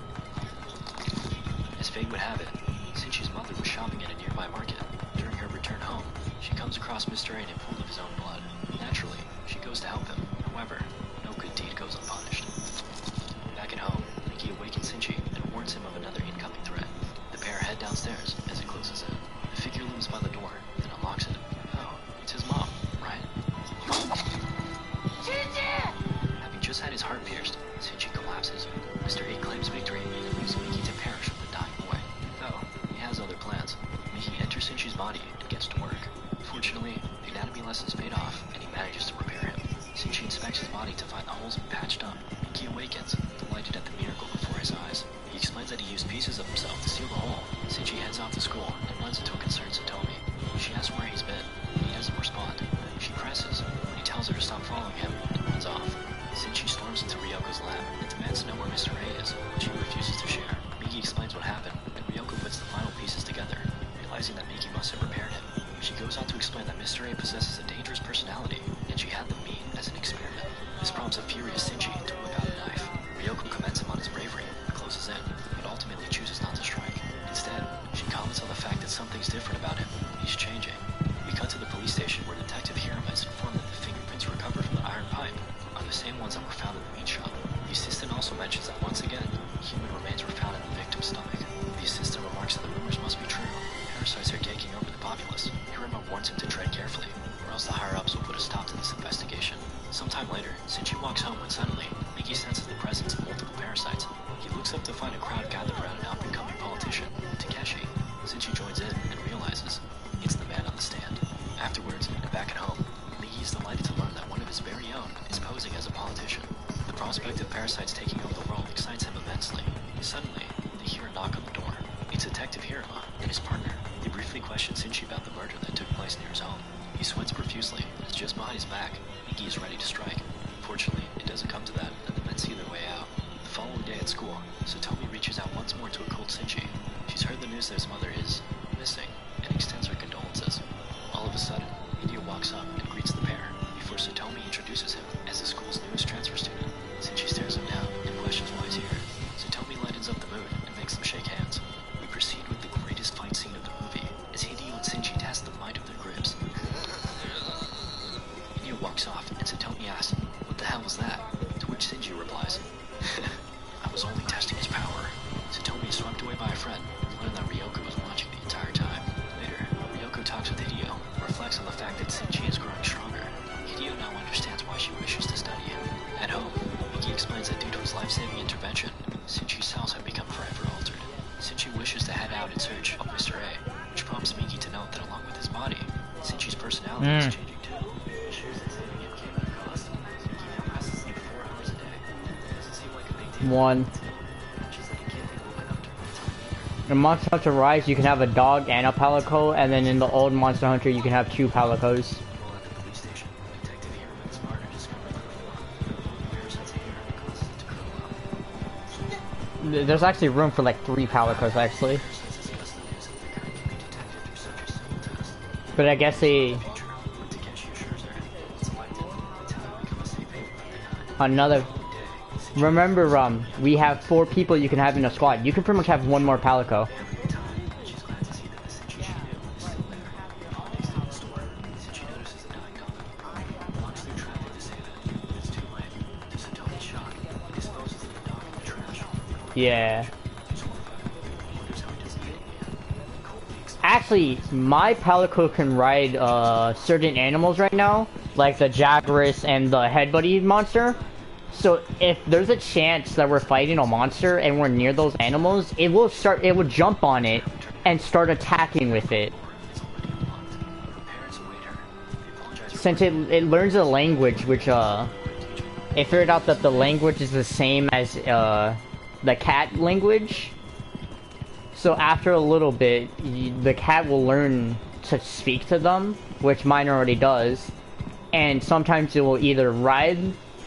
As fate would have it, Shinji's mother was shopping at a nearby market. During her return home, she comes across Mr. A in a pool of his own blood. Naturally, she goes to help him. However, no good deed goes unpunished. Back at home, Miki awakens Shinji and warns him of another incoming threat. The pair head downstairs as it closes in. The figure looms by the door, then unlocks it. Oh, it's his mom, right? Shinji! Having just had his heart pierced, Shinji collapses. Mr. A claims victory and leaves Miki to perish with the dying boy. Though, he has other plans. Miki enters Shinji's body and gets to work. Fortunately, the anatomy lessons paid off, and he manages to repair him. Shinji inspects his body to find the holes patched up. Miki awakens, delighted at the miracle before his eyes. He explains that he used pieces of himself to seal the hole. Shinji heads off to school and runs into a concerned Satomi. She asks where he's been, and he doesn't respond. She presses, but he tells her to stop following him and runs off. Shinji storms into Ryoko's lab and demands to know where Mr. A is, but she refuses to share. Miki explains what happened, and Ryoko puts the final pieces together, realizing that Miki must have repaired him. She goes on to explain that Mr. A possesses a dangerous personality, and she had them meet as an experiment. This prompts a furious Shinji to whip out a knife. Ryoko commends him on his bravery and closes in, but ultimately chooses not to strike. Instead, she comments on the fact that something's different about him. He's changing. We cut to the police station where Detective Hirama is informed that the fingerprints recovered from the iron pipe are the same ones that were found in the meat shop. The assistant also mentions that once again, human remains were found in the victim's stomach. The assistant remarks that the rumors must be true. Parasites are taking over the populace. Hirama warns him to tread carefully, or else the higher-ups will put a stop to this investigation. Sometime later, Shinji walks home when suddenly, Miki senses the presence of multiple parasites. He looks up to find a crowd gathered around an up-and-coming politician, Takeshi. Shinji joins in and realizes it's the man on the stand. Afterwards, and back at home, Miki is delighted to learn that one of his very own is posing as a politician. The prospect of parasites taking over the world excites him immensely. Suddenly, they hear a knock on the door. It's Detective Hirama and his partner. They briefly question Shinji about the murder that took place near his home. He sweats profusely, as just behind his back, Miki is ready to strike. Fortunately, it doesn't come to that, and the men see their way out. The following day at school, Satomi reaches out once more to a cold Shinji. She's heard the news that his mother is missing, and extends her condolences. All of a sudden, Hideo walks up and greets the pair, before Satomi introduces him as the school's newest transfer student. Shinji stares him down and questions why he's here. Satomi lightens up the mood and makes them shake hands. We proceed with the greatest fight scene of the movie, as Hideo and Shinji test the might of their grips. Hideo walks off, and Satomi asks, "What the hell was that?" To which Shinji replies, "I was only testing his power." Satomi is swept away by a friend, and learned that Ryoko was watching the entire time. Later, Ryoko talks with Hideo, and reflects on the fact that Shinji is growing stronger. Hideo now understands why she wishes to study him. At home, Miki explains that due to his life-saving intervention, Shinji's cells have become forever altered. Shinji wishes to head out in search of Mr. A, which prompts Miki to note that along with his body, Shinji's personality is changing too. It shares that saving him came at a cost. Miki now has to sleep 4 hours a day. It doesn't seem like a big deal. One. Just that he can't be woken up during the time either. In Monster Hunter Rise, you can have a dog and a palico, and then in the old Monster Hunter, you can have 2 palicos. While at the police station, Detective Hirama and his partner discover that the parasites here causes it to curl up. There's actually room for like 3 palicos, actually. But I guess they... Another... Remember, we have 4 people you can have in a squad. You can pretty much have 1 more palico. Yeah. Actually, my Palico can ride certain animals right now, like the Jagras and the Head Buddy monster. So if there's a chance that we're fighting a monster and we're near those animals, it will jump on it and start attacking with it. Since it learns a language, which it figured out that the language is the same as the cat language. So after a little bit, the cat will learn to speak to them, which mine already does. And sometimes it will either ride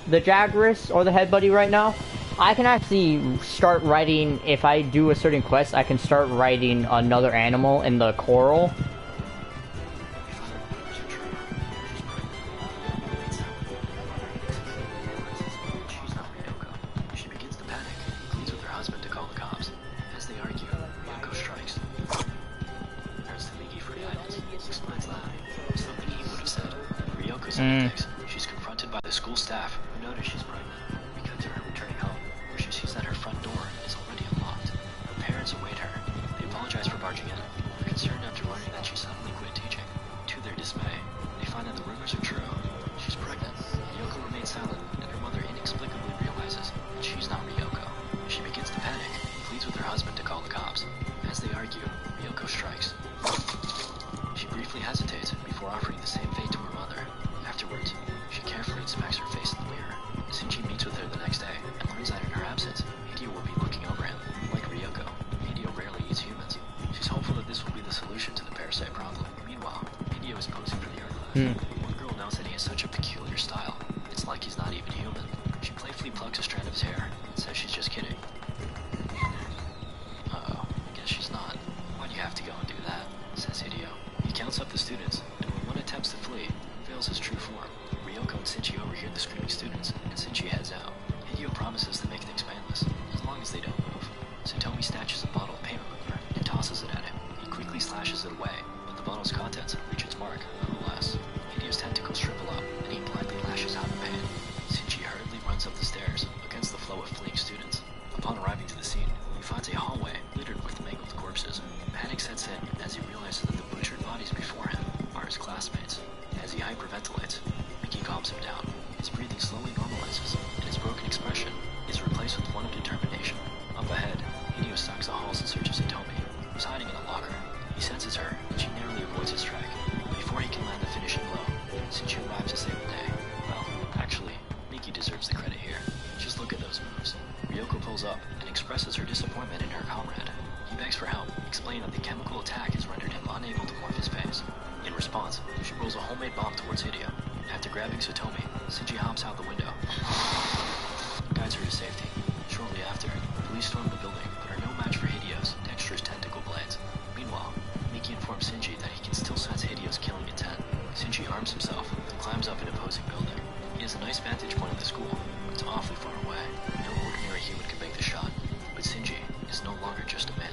the Jagras or the Head Buddy right now. I can actually start riding, if I do a certain quest, I can start riding another animal in the coral. She's confronted by the school staff who notice she's pregnant. We cut to her returning home, where she sees that her front door is already unlocked. Her parents await her. They apologize for barging in. They're concerned after learning that she suddenly quit teaching. To their dismay, they find that the rumors are true. She's pregnant. Ryoko remains silent, and her mother inexplicably realizes that she's not Ryoko. She begins to panic and pleads with her husband to call the cops. As they argue, Ryoko strikes. She briefly hesitates before offering the same fate to her mother. Afterwards, she carefully inspects her face in the mirror. Shinji meets with her the next day and learns that in her absence, Hideo will be looking over him. Like Ryoko, Hideo rarely eats humans. She's hopeful that this will be the solution to the parasite problem. Meanwhile, Hideo is posing for the art class. One girl notes that he has such a peculiar style. It's like he's not even human. She playfully plucks a strand of his hair and says she's just kidding. Uh-oh, I guess she's not. Why do you have to go and do that? Says Hideo. He counts up the students, and when one attempts to flee, reveals his true form. Ryoko and Shinji overhear the screaming students, and Shinji heads out. Hideo promises to make things painless, as long as they don't move. Sutomi snatches a bottle of paint remover and tosses it at him. He quickly slashes it away, but the bottle's contents reach its mark, nonetheless. Hideo's tentacles shrivel up, and he blindly lashes out in pain. Shinji hurriedly runs up the stairs, against the flow of fleeing students. Upon arriving to the scene, he finds a hallway littered with mangled corpses. Panic sets in as he realizes that the butchered bodies before him are his classmates. As he hyperventilates, Miki calms him down. His breathing slowly normalizes, and his broken expression is replaced with one of determination. Up ahead, Hideo stalks the halls in search of Sutomi, who's hiding in a locker. He senses her, and she narrowly avoids his track. Before he can land the finishing blow, Shinji arrives to save the day. Well, actually, Miki deserves the credit here. Just look at those moves. Ryoko pulls up and expresses her disappointment in her comrade. He begs for help, explaining that the chemical attack has rendered him unable to morph his face. In response, she rolls a homemade bomb towards Hideo. After grabbing Sutomi, Shinji hops out the window, guides her to safety. Shortly after, police storm the building, but are no match for Hideo's dexterous tentacle blades. Meanwhile, Miki informs Shinji that he can still sense Hideo's killing intent. Shinji arms himself and climbs up an opposing building. He has a nice vantage point of the school, but it's awfully far away. No ordinary human can make the shot, but Shinji is no longer just a man.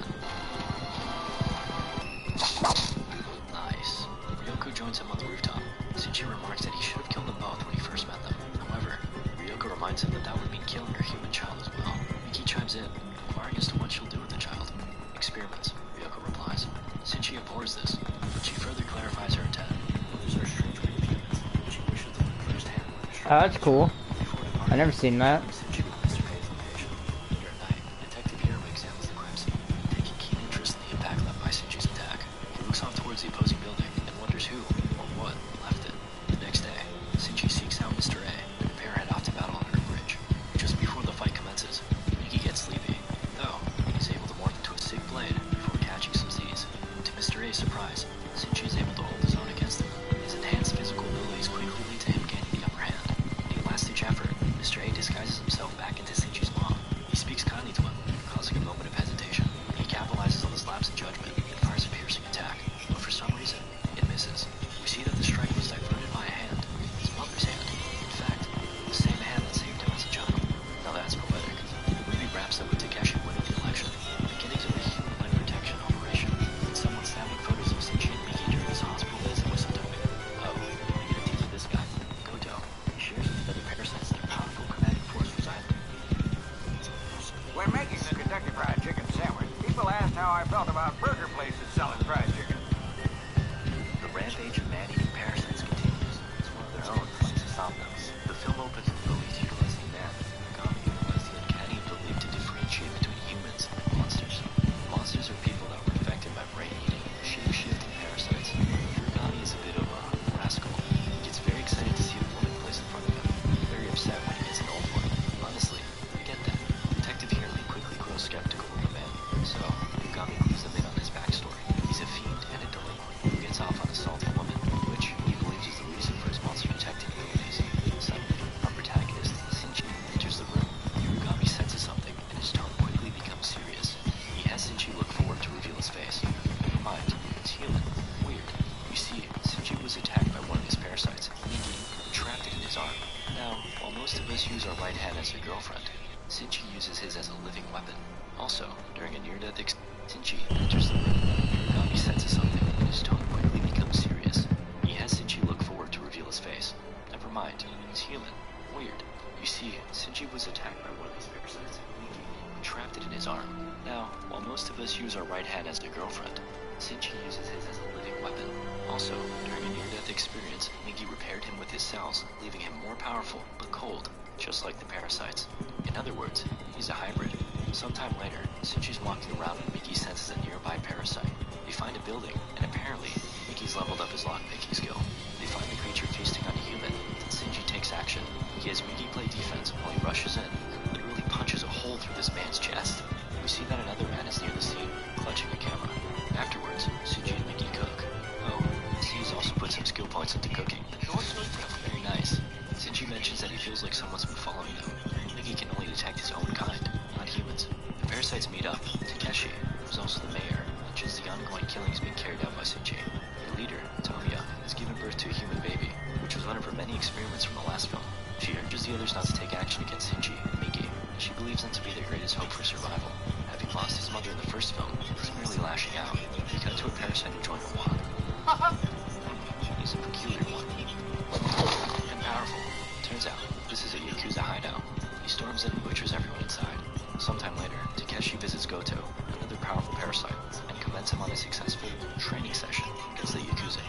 Nice. Ryoko joins him on the rooftop. Shinji remarks that he should have killed them both when he first met them. However, Ryoko reminds him that that would mean killing her human child as well. Miki chimes in, inquiring as to what she'll do with the child. Experiments, Ryoko replies. Shinji abhors this, but she further clarifies her intent. Others are strange with humans, and she wishes to look firsthand. Oh, that's cool. I've never seen that. The opposing building and wonders who or what left it. The next day, Shinji seeks out Mr. A and the pair head off to battle under a bridge. Just before the fight commences, Miki gets sleepy, though he's able to morph into a sick blade before catching some Z's. To Mr. A's surprise, Shinji is able to hold his own against him. His enhanced physical abilities quickly lead to him gaining the upper hand. In a last-ditch effort, Mr. A disguises himself talk about burger places selling fried chicken. The rampage of man-eating parasites continues. It's one of their own, like to stop them. The film opens with police utilizing man, Kami, who has the uncanny ability to differentiate between humans and monsters. Monsters are people that were infected by brain-eating, shape-shifting parasites. Kami is a bit of a rascal. He gets very excited to see a woman placed in front of him. Very upset when he gets an old one. Honestly, I get that. Detective Hurley quickly grows skeptical of the man. So, Kami clues them in on his backstory. He's a fiend and a delinquent who gets off on assaulting a woman, which he believes is the reason for his monster detecting abilities. Suddenly, our protagonist, Shinji, enters the room. Yurigami senses something, and his tone quickly becomes serious. He has Shinji look forward to reveal his face. Never mind, it's human. Weird. You see, Shinji was attacked by one of his parasites, Miki, who trapped it in his arm. Now, while most of us use our right hand as a girlfriend, Shinji uses his as a living weapon. Also, during a near-death Shinji enters the room. Yurigami senses something, and his tone quickly becomes serious. He has Shinji look forward to reveal his face. Never mind, it's human. Weird. You see, Shinji was attacked by one of his parasites, Miki, who trapped it in his arm. Now, while most of us use our right hand as a girlfriend, Shinji uses his as a living weapon. Also, during a near-death experience, Miki repaired him with his cells, leaving him more powerful, but cold, just like the parasites. In other words, he's a hybrid. Sometime later, Shinji's walking around when Miki senses a nearby parasite. They find a building, and apparently, Miki's leveled up his lockpicking skill. They find the creature feasting on a human, and Shinji takes action. He has Miki play defense while he rushes in, and literally punches a hole through this man's chest. We see that another man is near the scene, clutching a camera. Afterwards, Shinji and Miki cook. Oh, he's also put some skill points into cooking. Very nice. Shinji mentions that he feels like someone's been following them. Miki can only detect his own kind, not humans. The parasites meet up. Takeshi, who's also the mayor, mentions the ongoing killings being carried out by Shinji. The leader, Tamiya, has given birth to a human baby, which was one of her many experiments from the last film. She urges the others not to take action against Shinji and Miki. She believes them to be their greatest hope for survival. Having lost his mother in the first film, he's merely lashing out. He cut to a parasite enjoying a walk. He's a peculiar one. And powerful. Turns out, this is a Yakuza hideout. He storms in and butchers everyone inside. Sometime later, Takeshi visits Goto, another powerful parasite, and commends him on a successful training session against the Yakuza.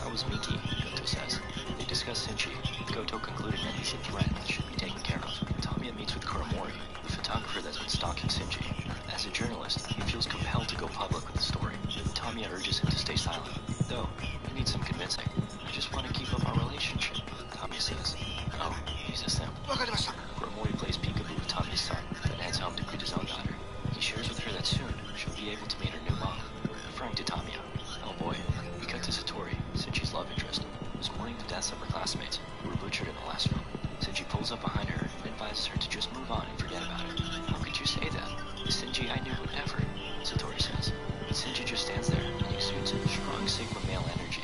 That was Miki, Goto says. They discuss Shinji, with Goto concluding that he's a threat that should be taken care of. Tamiya meets with Kuromori, the photographer that's been stalking Shinji. As a journalist, he feels compelled to go public with the story. Tamiya urges him to stay silent, though he needs some convincing. I just want to keep up our relationship, Tamiya says. Oh, he's a simp. Kuromori plays peekaboo with Tamiya's son, then heads home to greet his own daughter. He shares with her that soon she'll be able to meet her new mom, referring to Tamiya. Oh boy, we cut to Satori, Shinji's love interest, who's mourning the deaths of her classmates, who were butchered in the last film. Shinji pulls up behind her and advises her to just move on and forget about it. How could you say that? Shinji, I knew would never, Satori says. But Shinji just stands there and exudes strong Sigma male energy.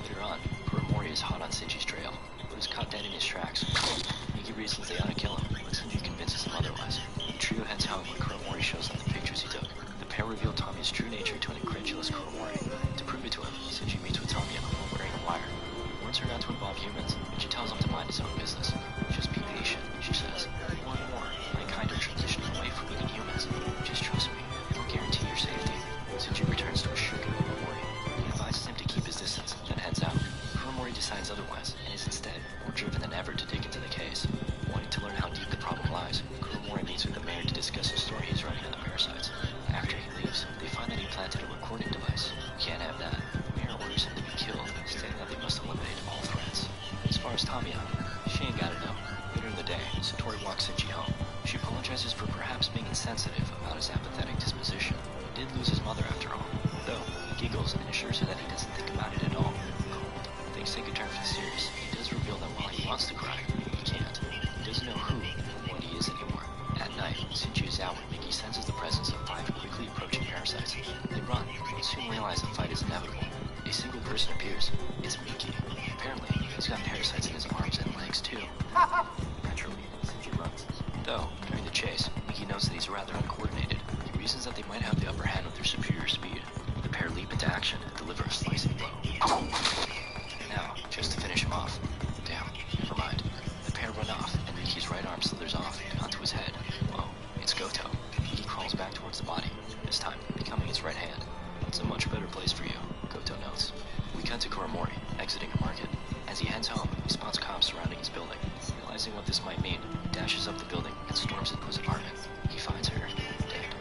Later on, Kuromori is hot on Shinji's trail, but is caught dead in his tracks. Miki reasons they ought to kill him, but Shinji convinces him otherwise. The trio heads home when Kuromori shows them the pictures he took. The pair reveal Tamiya's true nature to an incredulous Kuromori. To prove it to him, Shinji meets with Tamiya while wearing a wire. He warns her not to involve humans, and she tells him to mind his own business. Just be patient, she says. More and more, mankind are transitioning away from eating humans. Just trust me, it'll guarantee your safety. Shinji returns to a stricken Kuromori. He advises him to keep his distance, then heads out. Kuromori decides otherwise, and is instead more driven than ever to dig into the case. Wanting to learn how deep the problem lies, Kuromori meets with the mayor to discuss a story he's writing on the parasites. After he leaves, they find that he planted a recording device. We can't have that. The mayor orders him to be killed, stating that they must eliminate all threats. As far as Tamiya, she ain't gotta know. Later in the day, Satori walks Shinji home. She apologizes for perhaps being insensitive about his apathetic disposition. He did lose his mother after all, though he giggles and assures her that he doesn't think about it at all. Cold. Things take a turn for the serious. He does reveal that while he wants to cry, he can't. He doesn't know who or what he is anymore. At night, Shinji is out when Miki senses the presence of 5 quickly approaching parasites. They run, and soon realize the fight is inevitable. A single person appears. It's Miki. Apparently, he's got parasites in his arms and legs too. Naturally, Shinji runs. Though, during the chase, Miki knows that he's rather uncoordinated. He reasons that they might have the upper hand with their superior speed. The pair leap into action and deliver a slicing blow. Now, just to finish him off. Damn, never mind. The pair run off, and Miki's right arm slithers off and onto his head. Whoa, it's Goto. Miki crawls back towards the body, this time becoming his right hand. Realizing what this might mean, he dashes up the building and storms into his apartment. He finds her dead.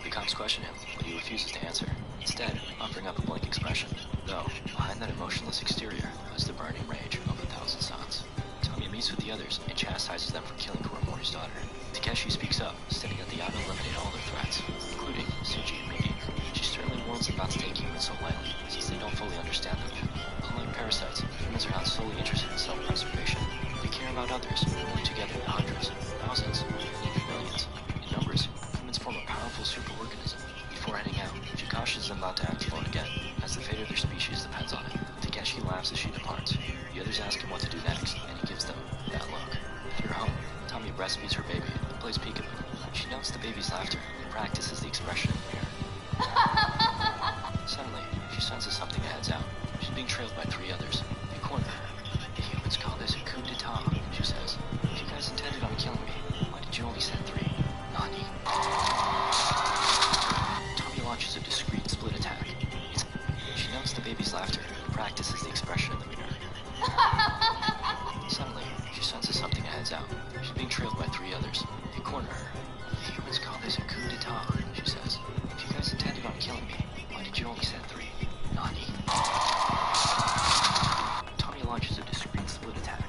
The cops question him, but he refuses to answer, instead offering up a blank expression. Though, behind that emotionless exterior was the burning rage of 1,000 suns. Tamiya meets with the others and chastises them for killing Kuromori's daughter. Takeshi speaks up, stating that the Yano eliminate all their threats, including Shinji and Migi. She sternly warns them not to take humans so lightly, since they don't fully understand them yet. Unlike parasites, humans are not solely interested in self-preservation. They care about others, working together in hundreds, thousands, even millions. In numbers, humans form a powerful superorganism. Before heading out, she cautions them not to act alone again, as the fate of their species depends on it. Takeshi laughs as she departs. The others ask him what to do next, and he gives them that look. At her home, Tamiya breastfeeds her baby and plays peekaboo. She notes the baby's laughter and practices the expression in the mirror. Suddenly, she senses something and heads out. She's being trailed by 3 others. They corner her. The humans call this a coup d'etat, she says. If you guys intended on killing me, why did you only send 3? Nani? Tamiya launches a discreet split attack. She notes the baby's laughter and practices the expression in the mirror. Suddenly, she senses something and heads out. She's being trailed by 3 others. They corner her. The humans call this a coup d'etat, she says. If you guys intended on killing me, why did you only send 3? Nani? Tamiya launches a discreet split attack.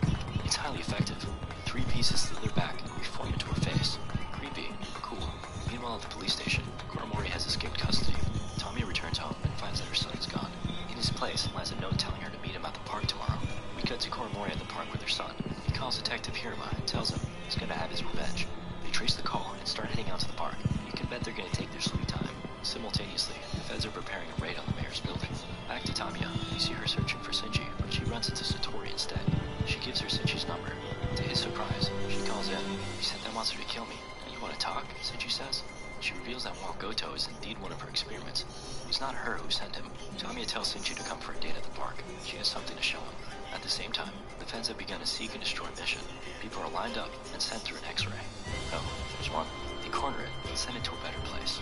It's highly effective. 3 pieces slither their back and reform into her face. Creepy, but cool. Meanwhile, at the police station, Kuromori has escaped custody. Tamiya returns home and finds that her son is gone. In his place lies a note telling her to meet him at the park tomorrow. We cut to Kuromori at the park with her son. He calls Detective Hiruma and tells him he's gonna have his revenge. They trace the call and start heading out to the park. You can bet they're gonna take their sweet time. Simultaneously, the feds are preparing a raid on the mayor's building. Back to Tamiya, we see her searching for Shinji, but she runs into Satori instead. She gives her Shinji's number. To his surprise, she calls in. "You sent that monster to kill me, and you want to talk?" Shinji says. She reveals that Goto is indeed one of her experiments. It was not her who sent him. Tamiya tells Shinji to come for a date at the park. She has something to show him. At the same time, the feds have begun a seek and destroy mission. People are lined up and sent through an X-ray. Oh, there's one. They corner it and send it to a better place.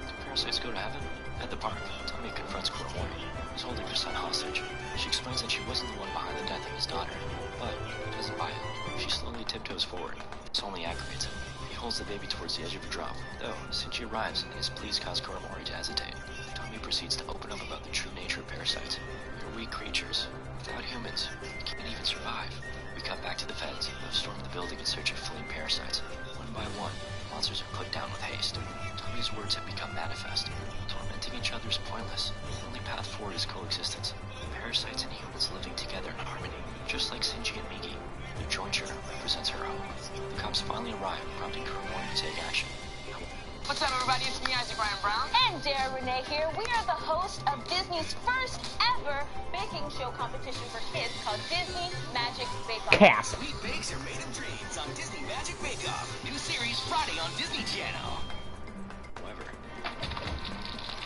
Do parasites go to heaven? At the park, Tamiya confronts Kuromori, who's holding her son hostage. She explains that she wasn't the one behind the death of his daughter, but he doesn't buy it. She slowly tiptoes forward. This only aggravates him. He holds the baby towards the edge of a drop. Though, Shinji arrives and his pleas cause Kuromori to hesitate. Tamiya proceeds to open up about the true nature of parasites. They're weak creatures. Without humans, they can't even survive. We cut back to the feds, who have stormed the building in search of fleeing parasites. One by one, monsters are put down with haste. Tamiya's words have become manifest. Tormenting each other is pointless. The only path forward is coexistence. Parasites and humans living together in harmony. Just like Shinji and Migi, their jointure represents her hope. The cops finally arrive, prompting Kuromori to take action. What's up, everybody? It's me, Isaac Ryan Brown. And Dara Renee here. We are the host of Disney's first ever baking show competition for kids called Disney Magic Bake Off. Cap. Sweet bakes are made of dreams on Disney Magic Bake Off. New series Friday on Disney Channel. However,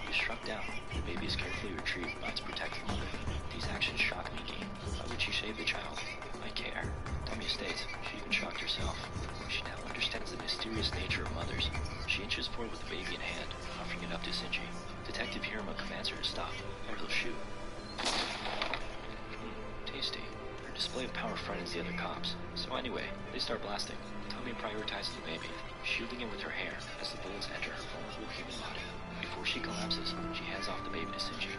he is struck down. The baby is carefully retrieved by its protective mother. These actions shock Migi. Why would she save the child? I care. Tamiya states she even shocked herself. She now understands the mysterious nature of mothers. She inches forward with the baby in hand, offering it up to Shinji. Detective Hiruma commands her to stop, or he'll shoot. Tasty. Her display of power frightens the other cops. So anyway, they start blasting. Tamiya prioritizes the baby, shielding it with her hair as the bullets enter her vulnerable human body. Before she collapses, she hands off the baby to Shinji.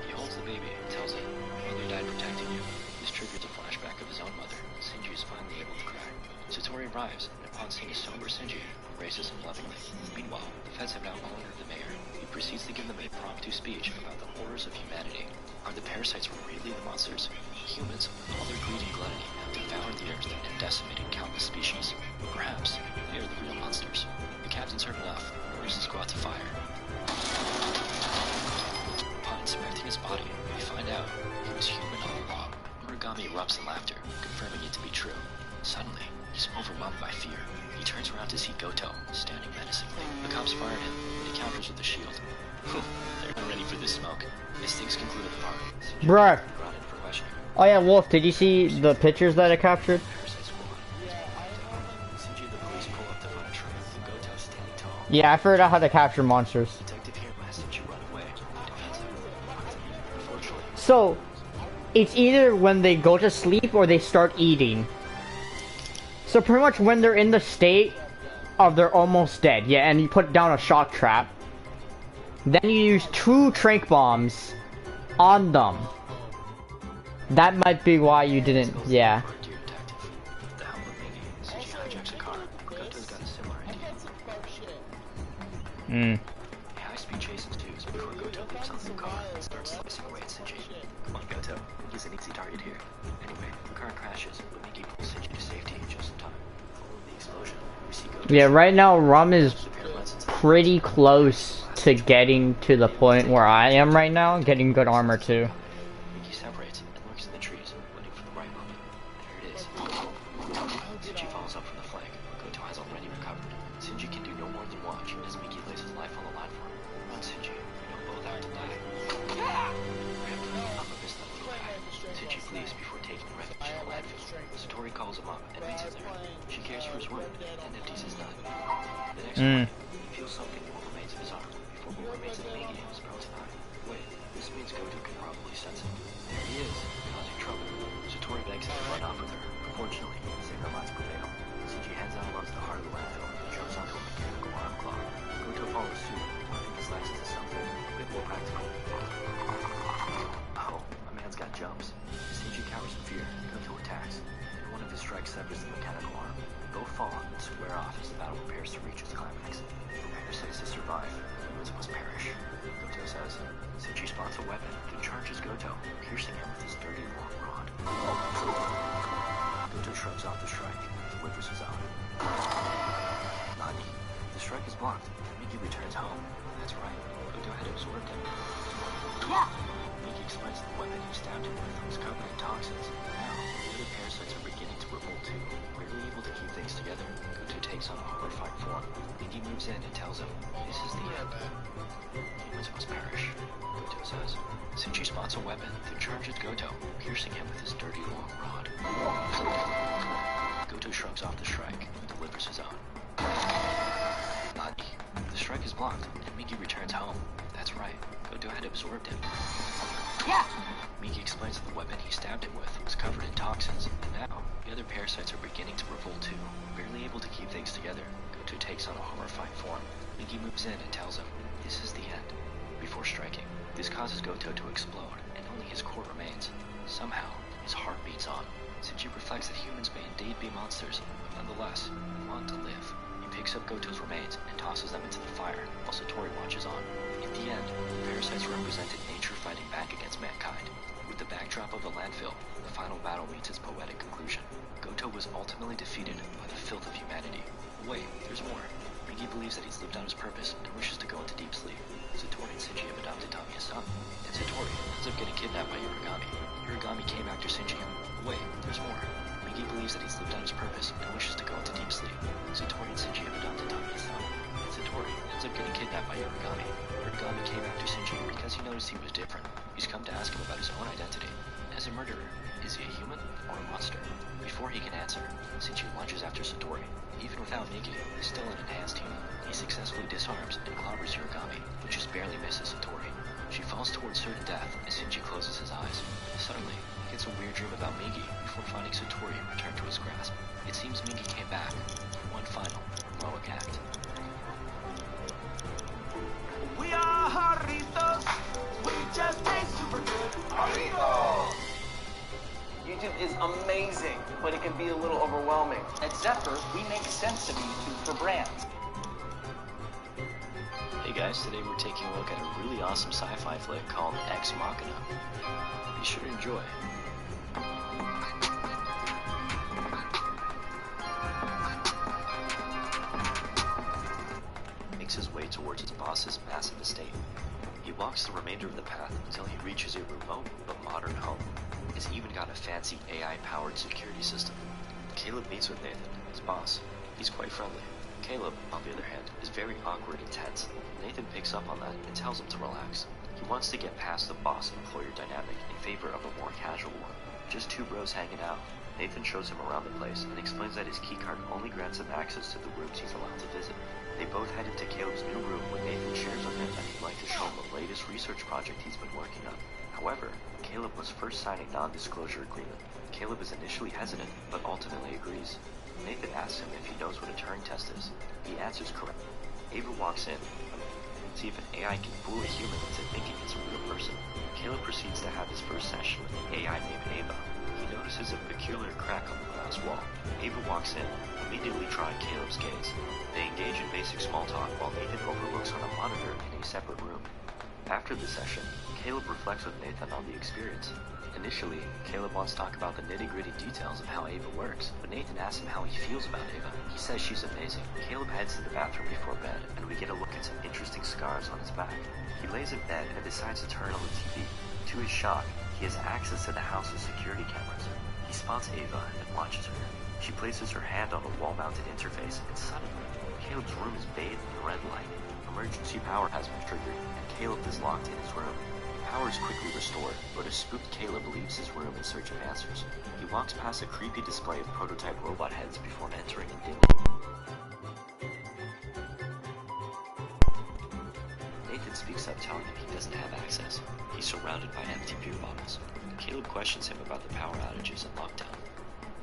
He holds the baby and tells it, "Mother died protecting you." This triggers a flashback of his own mother. Shinji is finally able to cry. Satori arrives, and upon seeing a sober Shinji, embraces him lovingly. Meanwhile, the feds have now cornered the mayor. He proceeds to give them an impromptu speech about the horrors of humanity. Are the parasites really the monsters? Humans, with all their greed and gluttony, have devoured the earth and decimated countless species. Perhaps they are the real monsters. The captain's heard enough and orders the squad to fire. Upon inspecting his body, we find out he was human all along. Muragami erupts in laughter, confirming it to be true. Suddenly, he's overwhelmed by fear. He turns around to see Goto, standing menacingly. The cops fire at him, and he counters with a shield. They're not ready for this smoke. As things conclude at the park, Bruh. brought in for questioning. Oh yeah, Wolf, did you see the pictures that I captured? Parasite squad. Shinji and the police pull up to find a truck with Goto standing tall. Yeah, I figured out how to capture monsters. Detective Hiruma has Shinji run away. So, it's either when they go to sleep or they start eating. So pretty much when they're in the state of they're almost dead, yeah, and you put down a shock trap. Then you use 2 trank bombs on them. That might be why you didn't, yeah. High-speed chase ensues before Goto leaps onto the car and starts slicing away at Shinji. Come on, Goto. He's an easy target here. Anyway, the car crashes, but Miki pulls Shinji to safety just in time. Following the explosion, we see Goto. Yeah, right now Rum is pretty close to getting to the point where I am right now, getting good armor too. Miki separates and looks in the trees, waiting for the right moment. There it is. Shinji falls up from the flank. Goto has already recovered. Shinji can do no more than watch as Miki lays his life on the line for him. Run, Shinji. You don't both have to die. Rip, I'm a miss that little guy. Shinji flees before taking refuge in the landfill. Satori calls him up and meets him there. She cares for his wound and empties his knife. The next morning, he feels something in what remains of his arm before what remains of Miki is about to die. Wait, this means Goto can probably sense it. There he is, causing trouble. Satori begs him to run off with her. Fortunately, saber lines prevail. Shinji heads out onto the heart of the landfill and jumps onto a mechanical arm claw. Goto follows suit, flipping his legs into something a bit more practical. Oh, a man's got jumps. Shinji cowers in fear. Goto attacks, and one of his strikes severs the mechanical arm. Both fall and square off as the battle prepares to reach its climax. Prepare says to survive, humans must perish. Goto says. Shinji spots a weapon and charges Goto, piercing him with his dirty long rod. Goto shrugs off the strike and delivers his own. Nani? The strike is blocked, and Miki returns home. That's right, Goto had absorbed him. Miki explains that the weapon he stabbed him with was covered in toxins. Now, the other parasites are beginning to revolt too. Barely able to keep things together, Goto takes on a horrified form. Miki moves in and tells him, this is the end. Humans must perish, Goto says. Shinji spots a weapon, then charges Goto, piercing him with his dirty long rod. Goto shrugs off the strike and delivers his own. Nani? The strike is blocked, and Miki returns home. That's right, Goto had absorbed him. Miki explains that the weapon he stabbed him with was covered in toxins, and now, the other parasites are beginning to revolt too. Barely able to keep things together, Goto takes on a horrified form. Miki moves in and tells him, this is the end. Before striking, this causes Goto to explode, and only his core remains. Somehow, his heart beats on. Shinji reflects that humans may indeed be monsters, but nonetheless, want to live. He picks up Goto's remains and tosses them into the fire, while Satori watches on. In the end, the parasites represented nature fighting back against mankind. With the backdrop of the landfill, the final battle meets its poetic conclusion. Goto was ultimately defeated by the filth of humanity. Wait, there's more. Miki believes that he's lived out his purpose and wishes to go into deep sleep. Satori and Shinji have adopted Tommy as son, and Satori ends up getting kidnapped by Uragami. Uragami came after Shinji. Wait, there's more. Miki believes that he's lived out his purpose and wishes to go into deep sleep. Satori and Shinji have adopted Tommy as son, and Satori ends up getting kidnapped by Uragami. Uragami came after Shinji because he noticed he was different. He's come to ask him about his own identity. As a murderer, is he a human or a monster? Before he can answer, Shinji lunges after Satori. Even without Miki, he's still an enhanced human. He successfully disarms and clobbers Uragami, but just barely misses Satori. She falls towards certain death as Shinji closes his eyes. Suddenly, he gets a weird dream about Miki before finding Satori return to his grasp. It seems Miki came back for one final heroic act. We are Jarritos. We just taste super good. Jarritos! YouTube is amazing, but it can be a little overwhelming. At Zephyr, we make sense of YouTube for brands. Hey guys, today we're taking a look at a really awesome sci-fi flick called Ex Machina. Be sure to enjoy. Makes his way towards his boss's massive estate. He walks the remainder of the path until he reaches a remote but modern home. It's even got a fancy AI-powered security system. Caleb meets with Nathan, his boss. He's quite friendly. Caleb, on the other hand, is very awkward and tense. Nathan picks up on that and tells him to relax. He wants to get past the boss-employer dynamic in favor of a more casual one. Just two bros hanging out. Nathan shows him around the place and explains that his keycard only grants him access to the rooms he's allowed to visit. They both head into Caleb's new room when Nathan shares with him that he'd like to show him the latest research project he's been working on. However, Caleb must first sign a non-disclosure agreement. Caleb is initially hesitant, but ultimately agrees. Nathan asks him if he knows what a Turing test is. He answers correctly. Ava walks in, see if an AI can fool a human into thinking it's a real person. Caleb proceeds to have his first session with the AI named Ava. He notices a peculiar crack on the glass wall. Ava walks in, immediately drawing Caleb's gaze. They engage in basic small talk while Nathan overlooks on a monitor in a separate room. After the session, Caleb reflects with Nathan on the experience. Initially, Caleb wants to talk about the nitty-gritty details of how Ava works, but Nathan asks him how he feels about Ava. He says she's amazing. Caleb heads to the bathroom before bed, and we get a look at some interesting scars on his back. He lays in bed and decides to turn on the TV. To his shock, he has access to the house's security cameras. He spots Ava and watches her. She places her hand on a wall-mounted interface, and suddenly, Caleb's room is bathed in red light. Emergency power has been triggered, and Caleb is locked in his room. Power is quickly restored, but a spooked Caleb leaves his room in search of answers. He walks past a creepy display of prototype robot heads before entering a dim room. Nathan speaks up, telling him he doesn't have access. He's surrounded by empty beer bottles. Caleb questions him about the power outages and lockdown.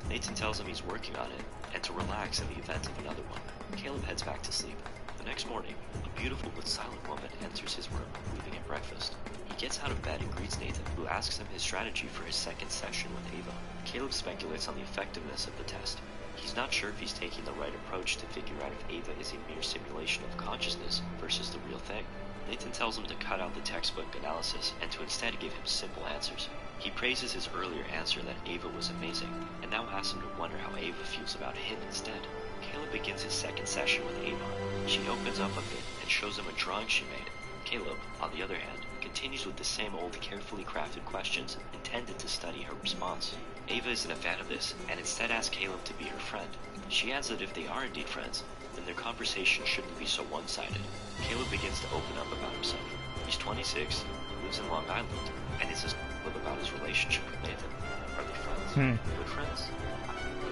Nathan tells him he's working on it, and to relax in the event of another one. Caleb heads back to sleep. The next morning, a beautiful but silent woman enters his room, leaving him breakfast. He gets out of bed and greets Nathan, who asks him his strategy for his second session with Ava. Caleb speculates on the effectiveness of the test. He's not sure if he's taking the right approach to figure out if Ava is a mere simulation of consciousness versus the real thing. Nathan tells him to cut out the textbook analysis and to instead give him simple answers. He praises his earlier answer that Ava was amazing, and now asks him to wonder how Ava feels about him instead. Caleb begins his second session with Ava. She opens up a bit and shows him a drawing she made. Caleb, on the other hand, continues with the same old carefully crafted questions intended to study her response. Ava isn't a fan of this, and instead asks Caleb to be her friend. She adds that if they are indeed friends, then their conversation shouldn't be so one-sided. Caleb begins to open up about himself. He's 26, lives in Long Island, and is about his relationship with Nathan. Are they friends? Good friends?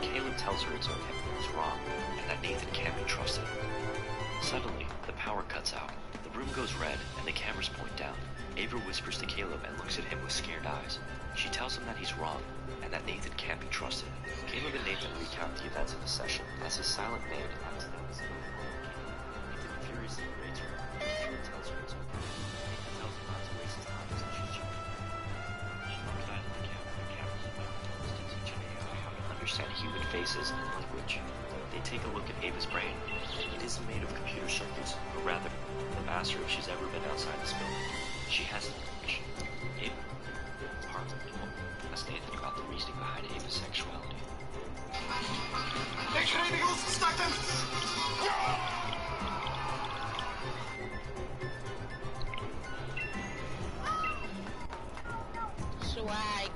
Caleb tells her it's okay, it's wrong, and that Nathan can't be trusted. Suddenly, the power cuts out. The room goes red, and the cameras point down. Ava whispers to Caleb and looks at him with scared eyes. She tells him that he's wrong, and that Nathan can't be trusted. Caleb and Nathan recount the events of the session as his silent man acts them. Nathan furiously berates her. Caleb tells her it's okay. Nathan tells him not to waste his time as she's cheating. She looks out at the cameras and microphones teaching Ava how to understand human faces and language. They take a look at Ava's brain. It isn't made of computer circuits, but rather, they've asked her if she's ever been outside this building. She hasn't. Ava, Harlan, asked Nathan about the reasoning behind Ava's sexuality. Make sure anything else is stuck in. Swag.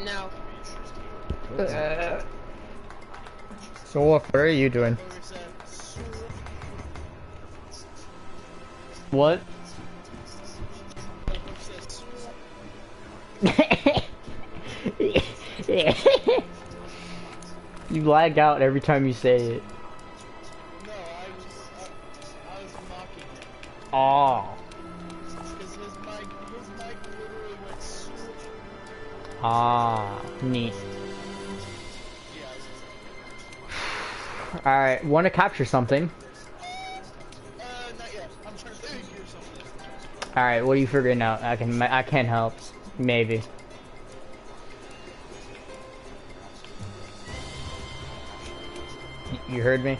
No. So what are you doing? What? You lag out every time you say it. No, I was mocking him. Oh. Because his mic literally went super. Ah, neat. Alright, want to capture something? Not yet. I'm trying to figure something. Alright, what are you figuring out? I can help. Maybe. You heard me?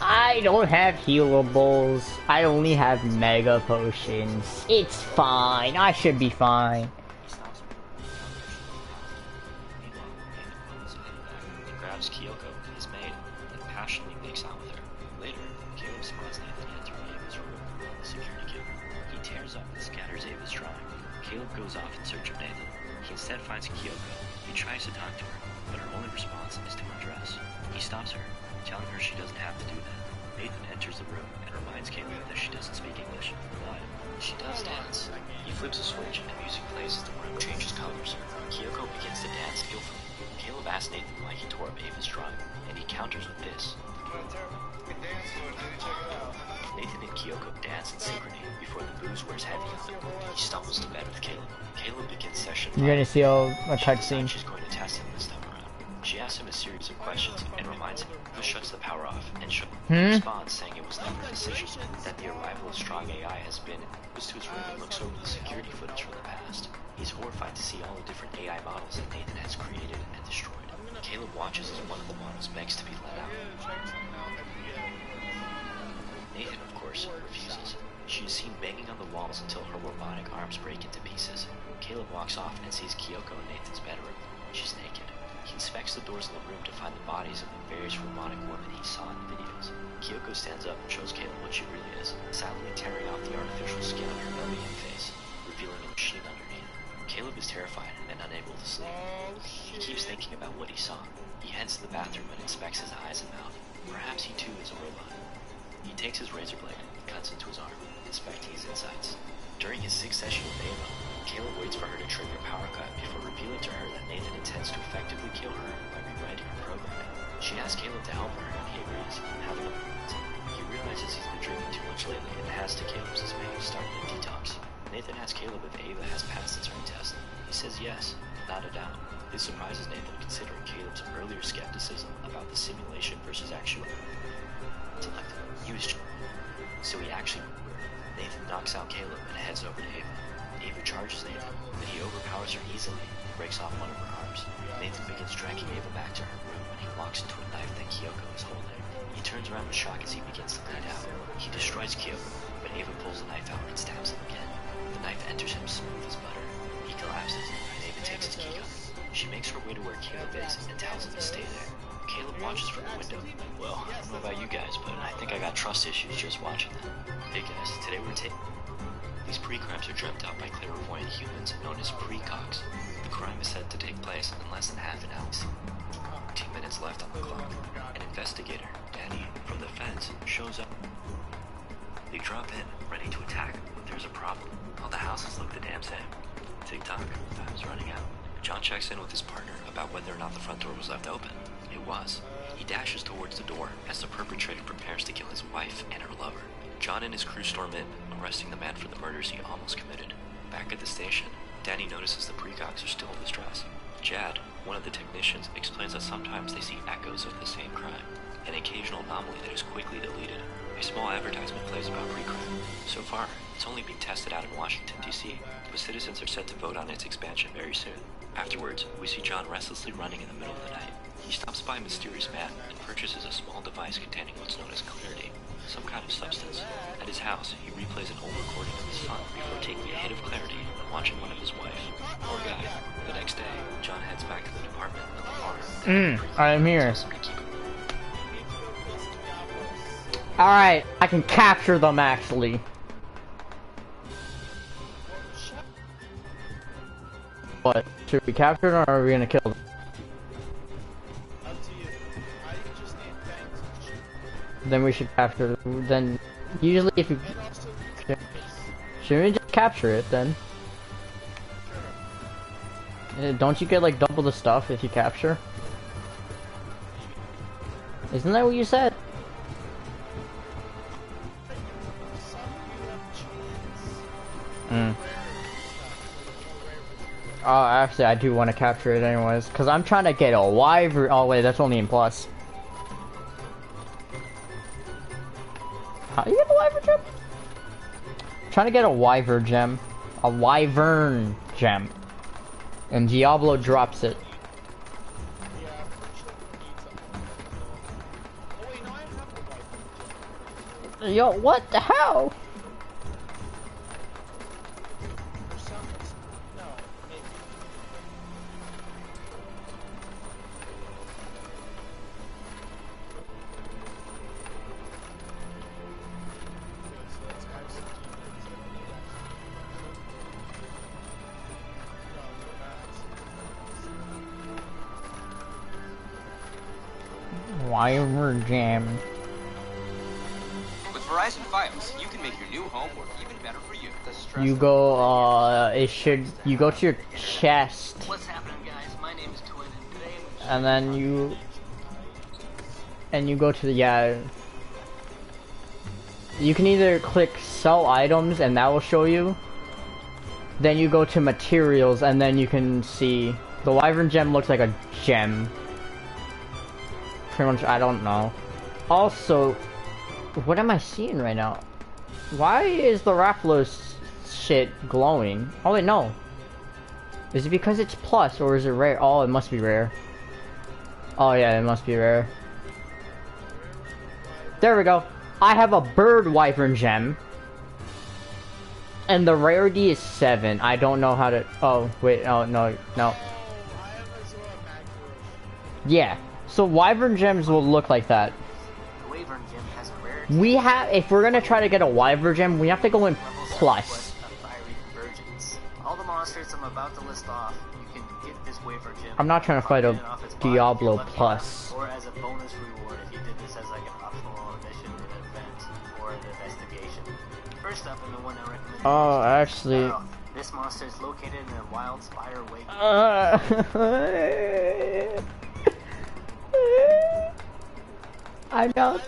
I don't have healables. I only have mega potions. It's fine. I should be fine. He grabs Kyoko, his maid, and passionately makes out with her. Later, Caleb spots Nathan entering Ava's room, the security camera. He tears up and scatters Ava's drawing. Caleb goes off in search of Nathan. He instead finds Kyoko. He tries to talk to her, but her only response is to undress. He stops her, telling her she doesn't have to do that. Nathan enters the room and reminds Caleb that she doesn't speak English, but she does dance. He flips a switch and music plays as the room changes colors. Kyoko begins to dance skillfully. Caleb asks Nathan why he tore up Ava's drawing, and he counters with this. Nathan and Kyoko dance in synchrony before the booze wears heavy on them. He stumbles to bed with Caleb. Caleb begins session 5. You're gonna see a cutscene. She's going to test him this time around. She asks him a series of questions and reminds him who shuts the power off, and he responds saying it was never a decision, that the arrival of strong AI has been. Goes to his room and looks over the security footage from the past. He's horrified to see all the different AI models that Nathan has created and destroyed. Caleb watches as one of the models begs to be let out. Nathan, of course, refuses. She is seen banging on the walls until her robotic arms break into pieces. Caleb walks off and sees Kyoko in Nathan's bedroom. She's naked. He inspects the doors in the room to find the bodies of the various robotic women he saw in the videos. Kyoko stands up and shows Caleb what she really is, silently tearing off the artificial skin on her belly and face, revealing a machine underneath. Caleb is terrified and unable to sleep. He keeps thinking about what he saw. He heads to the bathroom and inspects his eyes and mouth. Perhaps he too is a robot. He takes his razor blade and cuts into his arm, inspecting his insides. During his 6th session with Ava, Caleb waits for her to trigger a power cut before revealing to her that Nathan intends to effectively kill her by rewriting her programming. She asks Caleb to help her, and he agrees, having a moment. He realizes he's been drinking too much lately and has to Caleb's dismay started a detox. Nathan asks Caleb if Ava has passed the Turing test. He says yes, without a doubt. This surprises Nathan considering Caleb's earlier skepticism about the simulation versus actual intellect. So he actually. Nathan knocks out Caleb and heads over to Ava. Ava charges Nathan, but he overpowers her easily and breaks off one of her arms. Nathan begins dragging Ava back to her room when he walks into a knife that Kyoko is holding. He turns around with shock as he begins to bleed out. He destroys Kyoko, but Ava pulls the knife out and stabs him again. The knife enters him smooth as butter. He collapses, and Ava takes his key gun. She makes her way to where Caleb is and tells him to stay there. Caleb watches from the window. Well, I don't know about you guys, but I think I got trust issues just watching them. Hey guys, today we're taking... These pre-crimes are dreamt out by clairvoyant humans known as precogs. The crime is said to take place in less than half an hour. 15 minutes left on the clock. An investigator, Danny, from the feds, shows up. They drop in, ready to attack, but there's a problem. All the houses look the damn same. Tick-tock, time's running out. John checks in with his partner about whether or not the front door was left open. It was. He dashes towards the door as the perpetrator prepares to kill his wife and her lover. John and his crew storm in, arresting the man for the murders he almost committed. Back at the station, Danny notices the precogs are still in distress. Jad, one of the technicians, explains that sometimes they see echoes of the same crime, an occasional anomaly that is quickly deleted. A small advertisement plays about pre-crime. So far, it's only being tested out in Washington, D.C., but citizens are set to vote on its expansion very soon. Afterwards, we see John restlessly running in the middle of the night. He stops by a mysterious man and purchases a small device containing what's known as clarity, some kind of substance. At his house, he replays an old recording of his son before taking a hit of clarity and watching one of his wife. Poor guy. The next day, John heads back to the department of the farm. I'm here. Alright, I can capture them actually. What? Should we capture them or are we gonna kill them? Then we should capture them. Then, usually if you... Shouldn't we just capture it then? Don't you get like double the stuff if you capture? Isn't that what you said? Oh, actually I do want to capture it anyways, because I'm trying to get a wyvern. Oh wait, that's only in plus. How do you get a wyvern gem? I'm trying to get a wyvern gem. A wyvern gem. And Diablo drops it. Yo, what the hell? Wyvern gem. With Verizon Fios, you can make your new home work even better for you. You go, you go to your chest. What's happening, guys? My name is Twin, and today I'm and then you go to the, yeah. You can either click sell items and that will show you. Then you go to materials and then you can see the wyvern gem looks like a gem. Pretty much, I don't know. Also, what am I seeing right now? Why is the Rathalos shit glowing? Oh wait, no. Is it because it's plus or is it rare? Oh, it must be rare. Oh yeah, it must be rare. There we go. I have a bird wyvern gem. And the rarity is 7. I don't know how to... Oh, wait. Oh, no. No. Yeah. So wyvern gems will look like that. Wyvern gem has a rarity. We have... If we're gonna try to get a wyvern gem, we have to go in plus. All the monsters I'm about to list off, you can get this wyvern gem. I'm not trying to fight a Diablo plus. Or as a bonus reward if you did this as like an optional mission, an event, or an investigation. First up, and the one I recommend. Oh, actually... This monster is located in a wild spire wake. I'm not...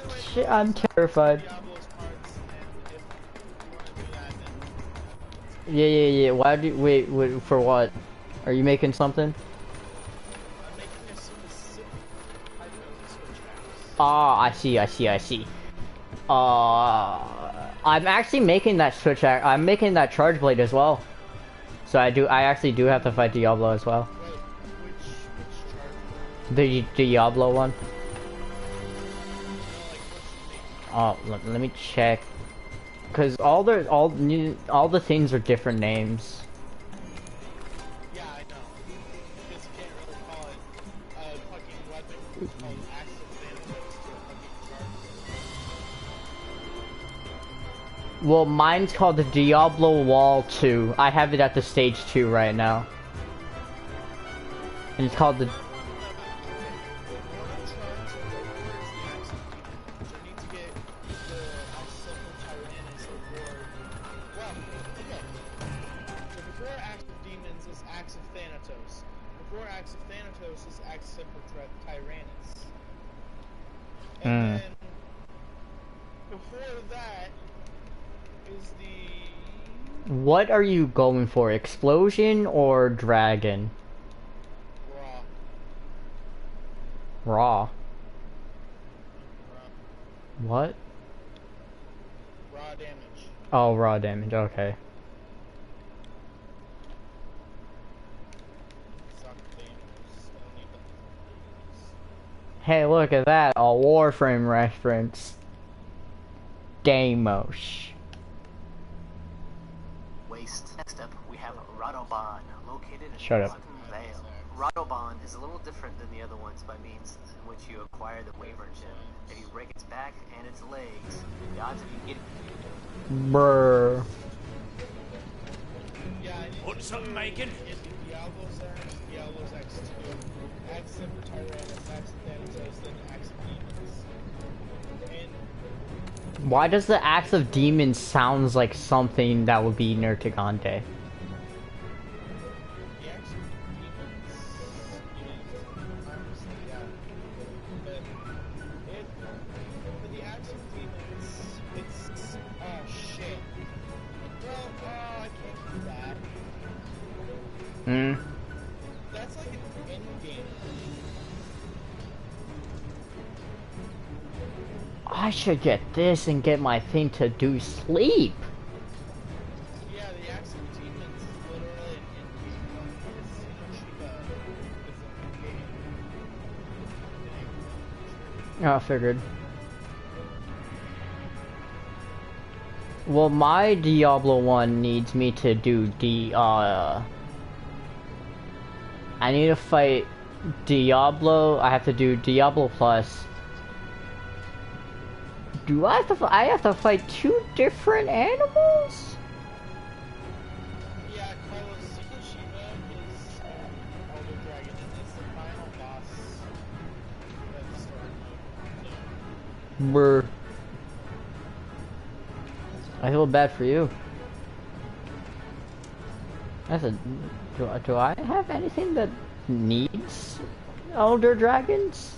I'm terrified. Yeah. Why do you... Wait, for what? Are you making something? Ah, I see. I'm actually making that switch. I'm making that charge blade as well. So I actually do have to fight Diablo as well. The Diablo one. Oh, let me check. Cause all the things are different names. Yeah, I know. Because you can't really call it a fucking weapon called Axe of Thanatos to a fucking charge. Well, mine's called the Diablo Wall 2. I have it at the stage 2 right now. And it's called the... What are you going for? Explosion or dragon? Raw. What? Raw damage. Oh, raw damage, okay. Hey, look at that, a Warframe reference. Deimos. Next up, we have Radoban, located in Shut up. Vale. Radoban is a little different than the other ones by means in which you acquire the wyvern gem. If you break its back and its legs, the odds of you getting... Brr. Put something making. Diablo's Axe, Diablo's Axe 2, Axe of Tyrannus, Axe of Thanatos, then Axe of Demons. And Why does the Axe of Demons sounds like something that would be Nertigante? the Axe of Demons is honestly, yeah. But for the Axe of Demons, it's oh shit. Well, I can't do that. That's like an end game. I should get this and get my thing to do sleep. Yeah, the Axe of Demons is literally an end game one. Shiva is an end game. Oh, I figured. Well, my Diablo 1 needs me to do I need to fight Diablo. I have to do Diablo plus. Do I have to? I have to fight 2 different animals? Yeah, Carlos, Secret Shiva is Elder Dragon, and it's the final boss of the story mode. Brr. I feel bad for you. Do I have anything that needs Elder Dragons?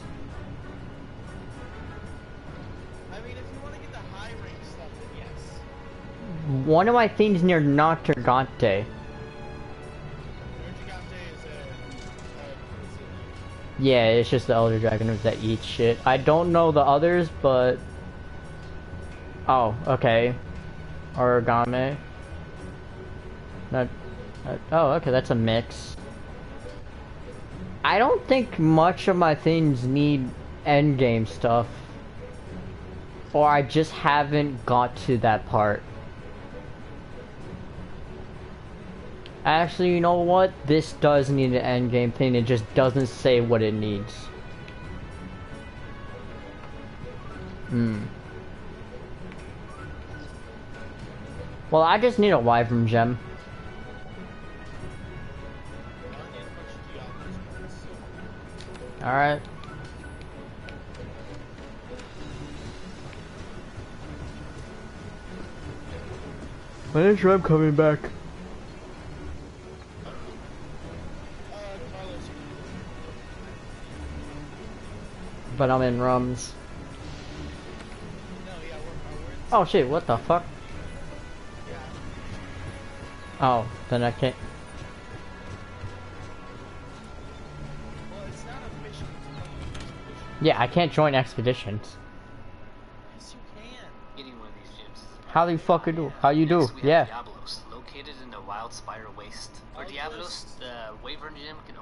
I mean, if you want to get the high rank stuff, then yes. One of my things near Notergante. Yeah, it's just the Elder Dragons that eat shit. I don't know the others, but... Oh, okay. Origami. Not... Oh, okay, that's a mix. I don't think much of my things need endgame stuff. Or I just haven't got to that part. Actually, you know what? This does need an endgame thing, it just doesn't say what it needs. Well, I just need a Wyvern gem. Alright. When is Rem coming back? But I'm in Rums. Oh shit, what the fuck? Oh, then I can't. Yeah, I can't join expeditions. Yes, you can. Getting one of these gyms. How do you fucking do? How you do? Next, we have Yeah. Diablos, located in the Wild Spire Waste. For Diablos, the Wyvern gem can